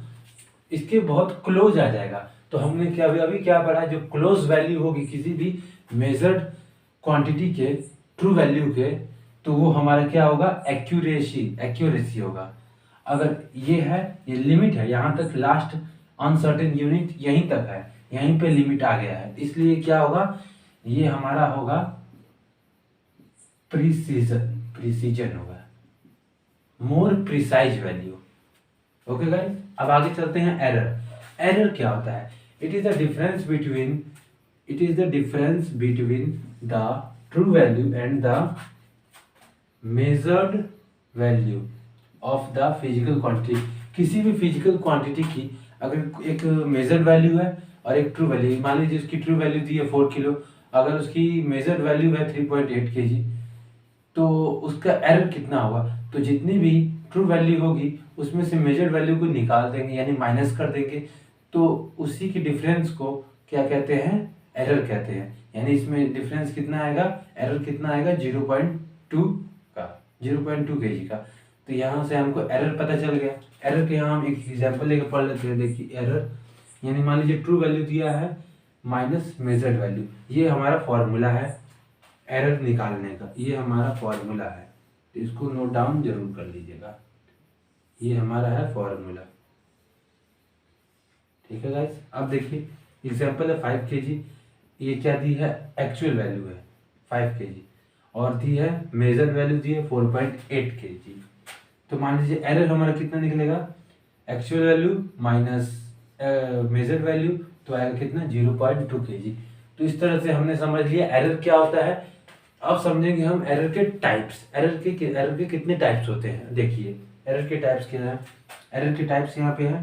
इसके बहुत क्लोज आ जाएगा। तो हमने क्या अभी क्या पढ़ा, जो क्लोज वैल्यू होगी किसी भी मेजर्ड क्वांटिटी के ट्रू वैल्यू के, तो वो हमारा क्या होगा, एक्यूरेसी होगा। अगर ये है, ये लिमिट है, यहाँ तक लास्ट अनसर्टेन यूनिट यहीं तक है, यहीं पे लिमिट आ गया है, इसलिए क्या होगा, ये हमारा होगा प्रिसीजन होगा, more precise value. Okay guys, अब आगे चलते हैं एरर क्या होता है, it is the difference between the true value and the measured value of the physical quantity. किसी भी फिजिकल क्वांटिटी की अगर एक मेजर्ड वैल्यू है और एक ट्रू वैल्यू, मान लीजिए उसकी ट्रू वैल्यू दी है 4 किलो, अगर उसकी मेजर्ड वैल्यू है 3.8 kg, तो उसका एरर कितना होगा? तो जितनी भी ट्रू वैल्यू होगी उसमें से मेजर्ड वैल्यू को निकाल देंगे, यानी माइनस कर देंगे, तो उसी के डिफरेंस को क्या कहते हैं? एरर कहते हैं। यानी इसमें डिफरेंस कितना आएगा? एरर कितना आएगा? 0.2 का, 0.2 kg का। तो यहाँ से हमको एरर पता चल गया। एरर के यहाँ हम एक एग्जाम्पल लेकर पढ़ लेते हैं। देखिए एरर, यानी मान लीजिए ट्रू वैल्यू दिया है माइनस मेजर्ड वैल्यू, ये हमारा फॉर्मूला है एरर निकालने का, ये हमारा फॉर्मूला है, तो इसको नोट डाउन जरूर कर लीजिएगा। ये हमारा है फॉर्मूला, ठीक है गाइस। अब देखिए एग्जाम्पल है 5 kg, ये क्या दी है? एक्चुअल वैल्यू है 5 kg, और दी है मेजर वैल्यू दी है 4.8 kg। तो मान लीजिए एरर हमारा कितना निकलेगा? Actual value minus measure value, तो आएगा कितना? 0.2 kg। तो इस तरह से हमने समझ लिया एरर क्या होता है। अब समझेंगे हम एरर के टाइप्स। एरर के कितने टाइप्स होते हैं? देखिए एरर के टाइप्स क्या है। एरर के टाइप्स यहाँ पे है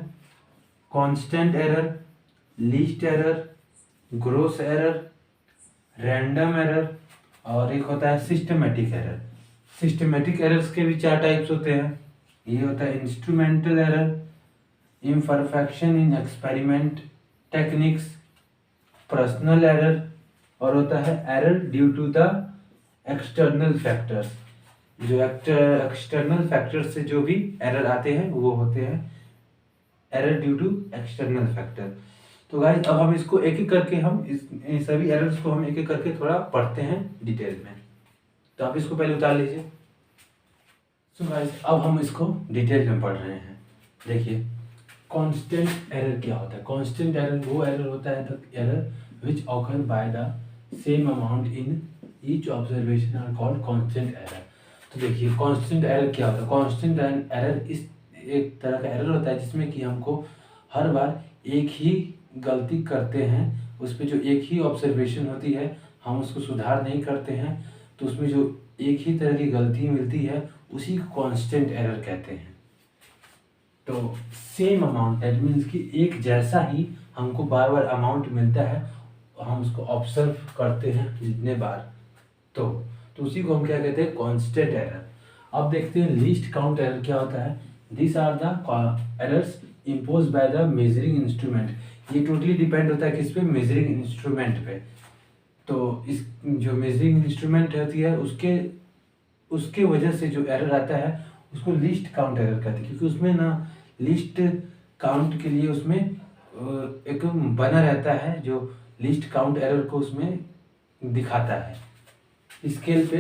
constant error, least error, gross error, random error, और एक होता है सिस्टमेटिक एरर। सिस्टमेटिक एरर्स के भी 4 टाइप्स होते हैं। ये होता है instrumental error, imperfection in experiment techniques, personal error, और होता है error due to the external factors. जो एक्सटर्नल फैक्टर्स से जो भी एरर आते हैं वो होते हैं error due to external factor. तो गाइस अब हम इसको एक एक करके हम इन सभी एरर्स को हम एक एक करके थोड़ा पढ़ते हैं डिटेल में। तो आप इसको पहले उतार लीजिए। सो गाइस अब हम इसको डिटेल में पढ़ रहे हैं। देखिए कांस्टेंट एरर क्या होता है? कांस्टेंट एरर वो एरर होता है the error which occur by the same amount in each observation are called constant error. तो देखिए कांस्टेंट एरर क्या होता है? कांस्टेंट एरर इस एक तरह का एरर होता है जिसमें कि हमको हर बार एक ही गलती करते हैं, उस पर जो एक ही ऑब्जर्वेशन होती है हम उसको सुधार नहीं करते हैं, तो उसमें जो एक ही तरह की गलती मिलती है उसी को कांस्टेंट एरर कहते हैं। तो सेम अमाउंट दैट मीन्स कि एक जैसा ही हमको बार बार अमाउंट मिलता है, हम उसको ऑब्जर्व करते हैं जितने बार, तो उसी को हम क्या कहते हैं? Constant error. अब देखते हैं लीस्ट काउंट एरर क्या होता है। This are the errors impose by the measuring instrument. ये टोटली डिपेंड होता है किस पे? मेजरिंग इंस्ट्रूमेंट पे। तो इस जो मेजरिंग इंस्ट्रूमेंट होती है उसके वजह से जो एरर आता है उसको लीस्ट काउंट एरर कहते हैं, क्योंकि उसमें ना लीस्ट काउंट के लिए उसमें एक बना रहता है जो लीस्ट काउंट एरर को उसमें दिखाता है। स्केल पे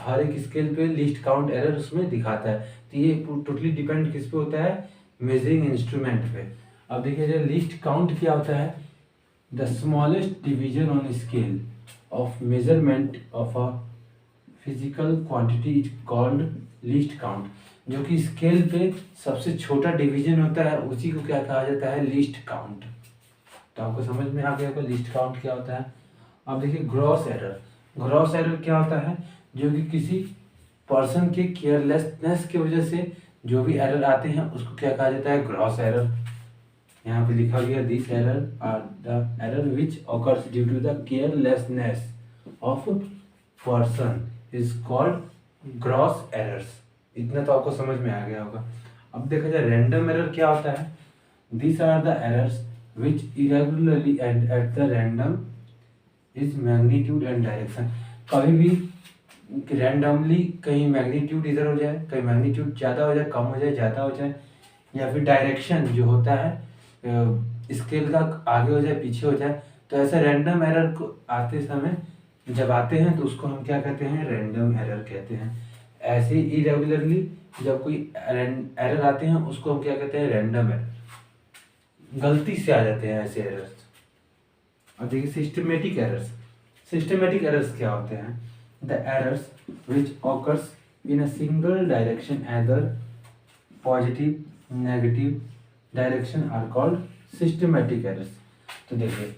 हर एक स्केल पे लीस्ट काउंट एरर उसमें दिखाता है। तो ये टोटली डिपेंड किस पे होता है? मेजरिंग इंस्ट्रूमेंट पे। अब देखिए लीस्ट काउंट क्या होता है? The smallest division on scale of measurement of a physical quantity is called least count. जो कि स्केल पे सबसे छोटा डिवीजन होता है उसी को क्या कहा जाता है? Least count. तो आपको समझ में आ गया होगा लीस्ट काउंट क्या होता है। अब देखिए ग्रॉस एरर। ग्रॉस एरर क्या होता है? जो कि किसी पर्सन के केयरलेसनेस की वजह से जो भी एरर आते हैं उसको क्या कहा जाता है? Gross error. यहाँ पे लिखा गया this error are the error which occurs due to the carelessness of person is called gross errors. इतना तो आपको समझ में आ गया होगा। अब देखा जाए रैंडम एरर क्या होता है। This are the errors which irregularly and at the random is magnitude and direction. कभी भी रैंडमली कहीं मैग्नीट्यूड इधर हो जाए, कहीं मैग्नीट्यूड ज़्यादा हो जाए, कम हो जाए, ज़्यादा हो जाए, या फिर डायरेक्शन जो होता है स्केल का आगे हो जाए, पीछे हो जाए। तो ऐसा रैंडम एरर को आते समय जब आते हैं तो उसको हम क्या कहते हैं? रैंडम एरर कहते हैं। ऐसे इरेगुलरली जब कोई एरर आते हैं उसको हम क्या कहते हैं? Random error. गलती से आ जाते हैं ऐसे एरर्स। अब देखिए सिस्टमेटिक एरर्स। सिस्टमेटिक एरर्स क्या होते हैं? The errors which occurs in a single direction either positive negative direction are called systematic errors. तो देखिए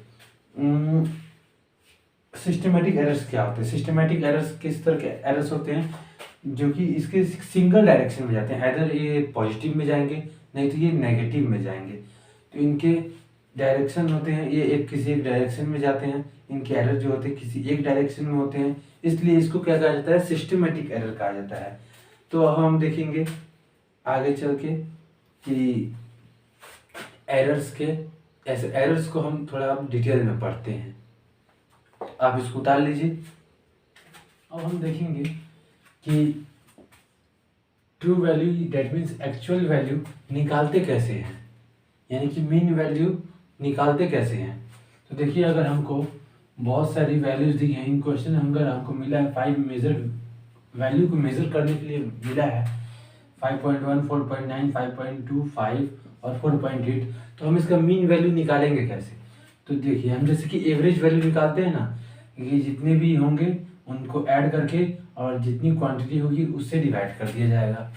सिस्टमेटिक एरर्स क्या होते हैं? सिस्टमेटिक एरर्स किस तरह के एरर्स होते हैं? जो कि इसके सिंगल डायरेक्शन में जाते हैं, इधर ये पॉजिटिव में जाएंगे नहीं तो ये नेगेटिव में जाएंगे। तो इनके डायरेक्शन होते हैं, ये एक किसी एक डायरेक्शन में जाते हैं, इनके एरर जो होते हैं किसी एक डायरेक्शन में होते हैं, इसलिए इसको क्या कहा जाता है, सिस्टमेटिक एरर कहा जाता है। तो अब हम देखेंगे आगे चल के कि एरर्स के ऐसे एरर्स को हम थोड़ा डिटेल में पढ़ते हैं। आप इसको उतार लीजिए। अब हम देखेंगे कि true value that means actual value निकालते कैसे हैं, यानी कि मीन वैल्यू निकालते कैसे हैं। तो देखिए, अगर हमको बहुत सारी वैल्यूज दी हैं इन क्वेश्चन, अगर हमको मिला है 5 मेजर वैल्यू को मेजर करने के लिए मिला है 5.1, 4.9, 5.2, 5 और 4.8, तो हम इसका मीन वैल्यू निकालेंगे कैसे। तो देखिए, हम जैसे कि एवरेज वैल्यू निकालते हैं ना, ये जितने भी होंगे उनको ऐड करके और जितनी क्वांटिटी होगी उससे डिवाइड कर दिया जाएगा।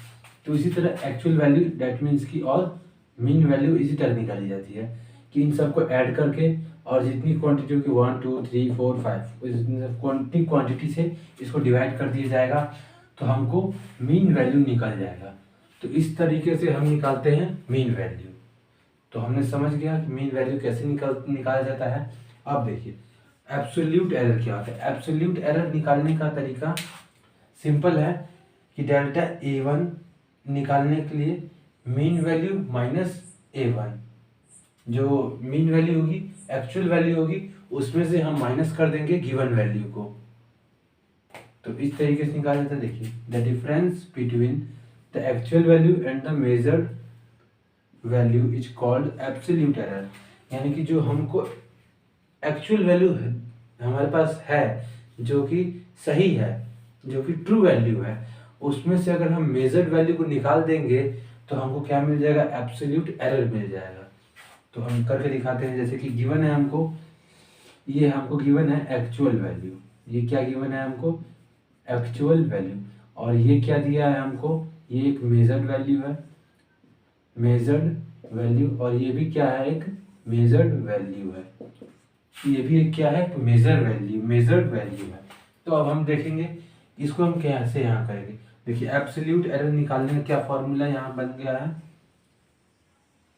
तो इसी तरह एक्चुअल वैल्यू डेट मीन्स की और मीन वैल्यू इसी तरह निकाली जाती है कि इन सबको ऐड करके और जितनी क्वांटिटी होगी 1, 2, 3, 4, 5 क्वांटिटी से इसको डिवाइड कर दिया जाएगा, तो हमको मीन वैल्यू निकल जाएगा। तो इस तरीके से हम निकालते हैं मीन वैल्यू। तो हमने समझ गया कि मीन वैल्यू कैसे निकाला जाता है। अब देखिए एब्सोल्यूट एरर क्या होता है। एब्सोल्यूट एरर निकालने का तरीका सिंपल है कि डेल्टा A1 निकालने के लिए मीन वैल्यू माइनस A1, जो मीन वैल्यू होगी एक्चुअल वैल्यू होगी उसमें से हम माइनस कर देंगे गिवन वैल्यू को। तो इस तरीके से निकाला जाता है। देखिए, the difference between the actual value and the measured value is called absolute error, यानी कि जो हमको एक्चुअल वैल्यू है हमारे पास है, जो कि सही है, जो कि ट्रू वैल्यू है, उसमें से अगर हम मेजर्ड वैल्यू को निकाल देंगे तो हमको क्या मिल जाएगा, एब्सोल्यूट एरर मिल जाएगा। तो हम करके दिखाते हैं। जैसे कि गिवन है हमको, ये हमको गिवन है एक्चुअल वैल्यू, ये क्या गिवन है हमको, एक्चुअल वैल्यू, और ये क्या दिया है हमको, ये एक मेजर्ड वैल्यू है, मेजर्ड वैल्यू, और ये भी क्या है, एक मेजर्ड वैल्यू है, ये भी एक क्या है, मेजर वैल्यू, मेजर्ड वैल्यू है। तो अब हम देखेंगे इसको हम कैसे यहाँ करेंगे। देखिए, एब्सोल्यूट एरर निकालने का क्या फॉर्मूला यहाँ बन गया है,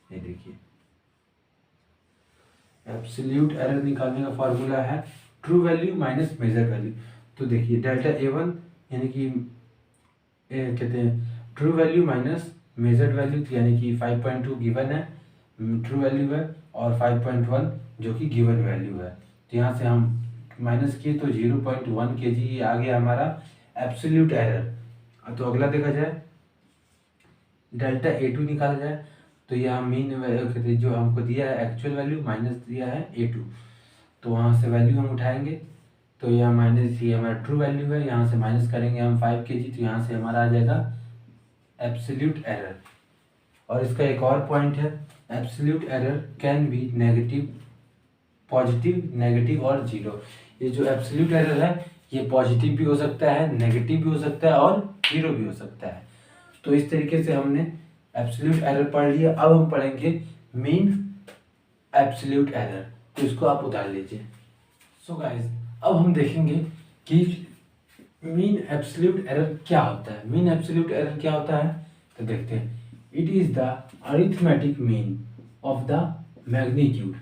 ये देखिए, एब्सोल्यूट एरर निकालने का फॉर्मूला है true value minus measure value. तो देखिए, डेल्टा A1 यानी कि कहते हैं true value minus measured value, यानी कि 5.2 गिवन है, ट्रू वैल्यू है, और 5.1 जो कि गिवन वैल्यू है। तो यहाँ से हम माइनस किए तो 0.1 kg ये आ गया हमारा एब्सोल्यूट एरर। तो अगला देखा जाए, डेल्टा A2 निकाला जाए, तो यहाँ मीन जो हमको दिया है एक्चुअल वैल्यू माइनस दिया है A2, तो वहाँ से वैल्यू हम उठाएंगे, तो यहाँ माइनस, ये हमारा ट्रू वैल्यू है, यहाँ से माइनस करेंगे हम 5 kg, तो यहाँ से हमारा आ जाएगा एब्सोल्यूट एरर। और इसका एक और पॉइंट है, absolute error can be negative, positive, negative और जीरो। ये जो एब्सोल्यूट एरर है ये पॉजिटिव भी हो सकता है, नेगेटिव भी हो सकता है और जीरो भी हो सकता है। तो इस तरीके से हमने एब्सोल्यूट एरर पढ़ लिया। अब हम पढ़ेंगे मीन एब्सोल्यूट एरर, तो इसको आप उतार लीजिए। सो गाइस, अब हम देखेंगे कि मीन एब्सोल्यूट एरर क्या होता है। मीन एब्सोल्यूट एरर क्या होता है, तो देखते हैं। It is the arithmetic mean of the magnitude,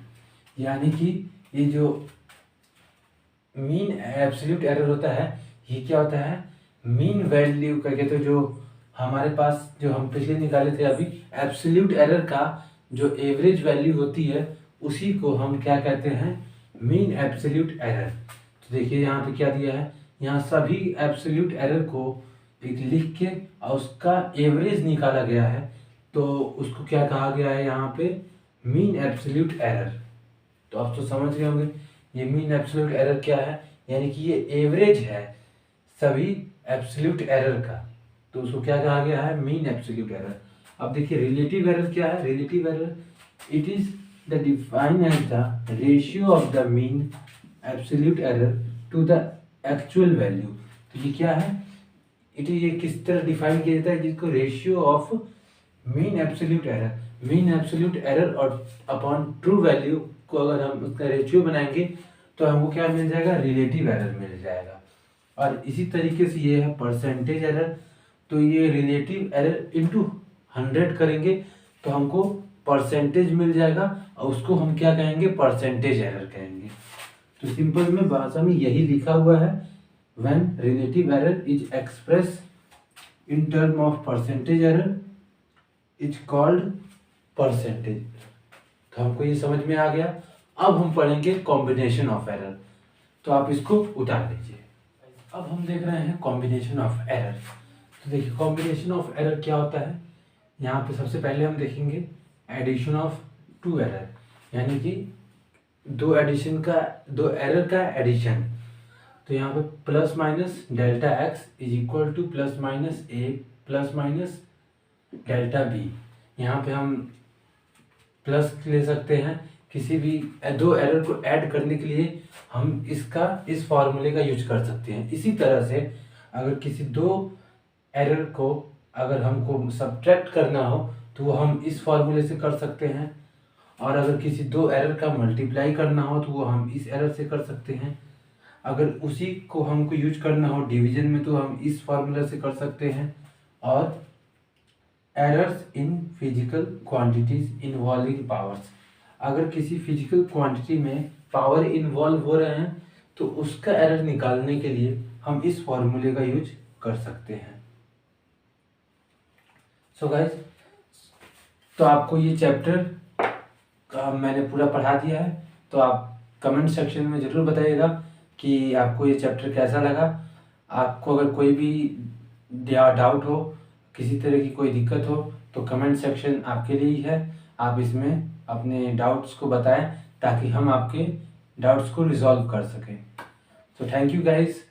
यानी कि ये जो मीन एब्सोल्यूट एरर होता है ये क्या होता है, मीन वैल्यू करके, तो जो हमारे पास जो हम पिछले निकाले थे अभी, एब्सोल्यूट एरर का जो एवरेज वैल्यू होती है उसी को हम क्या कहते हैं, मीन एब्सोल्यूट एरर। तो देखिए यहाँ पे क्या दिया है, यहाँ सभी एब्सोल्यूट एरर को एक लिख के और उसका एवरेज निकाला गया है, तो उसको क्या कहा गया है यहाँ पे, मीन एब्सोल्यूट एरर। तो आप तो समझ गए होंगे ये मीन एब्सोल्यूट एरर क्या है, यानी कि ये एवरेज है सभी एब्सोल्यूट एरर का, तो उसको क्या कहा गया है, मीन एब्सोल्यूट एरर। अब देखिए रिलेटिव एरर क्या है, relative error it is the define as the ratio of the mean absolute error to the actual value. तो ये क्या है, ये किस तरह डिफाइन किया जाता है, जिसको ratio of mean absolute error, mean absolute error और अपॉन ट्रू वैल्यू को अगर हम उसका रेशियो बनाएंगे तो हमको क्या मिल जाएगा, रिलेटिव एरर मिल जाएगा। और इसी तरीके से ये है परसेंटेज एरर, तो ये रिलेटिव एरर इंटू 100 करेंगे तो हमको परसेंटेज मिल जाएगा और उसको हम क्या कहेंगे, परसेंटेज एरर कहेंगे। तो सिंपल में भाषा में यही लिखा हुआ है, when relative error is express in term of percentage error is called percentage. तो हमको ये समझ में आ गया। अब हम पढ़ेंगे कॉम्बिनेशन ऑफ एरर, तो आप इसको उतार लीजिए। अब हम देख रहे हैं कॉम्बिनेशन ऑफ एरर। तो देखिए कॉम्बिनेशन ऑफ एरर क्या होता है। यहाँ पे सबसे पहले हम देखेंगे एडिशन ऑफ टू एरर, यानी कि दो एरर का एडिशन। तो यहाँ पे plus minus delta x is equal to plus minus a plus minus delta b. यहाँ पे हम प्लस ले सकते हैं, किसी भी दो एरर को ऐड करने के लिए हम इस फॉर्मूले का यूज कर सकते हैं। इसी तरह से अगर किसी दो एरर को अगर हमको सब्ट्रैक्ट करना हो तो वो हम इस फॉर्मूले से कर सकते हैं, और अगर किसी दो एरर का मल्टीप्लाई करना हो तो वो हम इस एरर से कर सकते हैं। अगर उसी को हमको यूज करना हो डिवीजन में तो हम इस फॉर्मूला से कर सकते हैं। और errors in physical quantities involving powers, अगर किसी फिजिकल क्वांटिटी में पावर इन्वॉल्व हो रहे हैं तो उसका एरर निकालने के लिए हम इस फॉर्मूले का यूज कर सकते हैं। सो गाइस, तो आपको ये चैप्टर का मैंने पूरा पढ़ा दिया है, तो आप कमेंट सेक्शन में ज़रूर बताइएगा कि आपको ये चैप्टर कैसा लगा। आपको अगर कोई भी डाउट हो, किसी तरह की कोई दिक्कत हो तो कमेंट सेक्शन आपके लिए ही है। आप इसमें अपने डाउट्स को बताएं ताकि हम आपके डाउट्स को रिजॉल्व कर सकें। तो थैंक यू गाइस।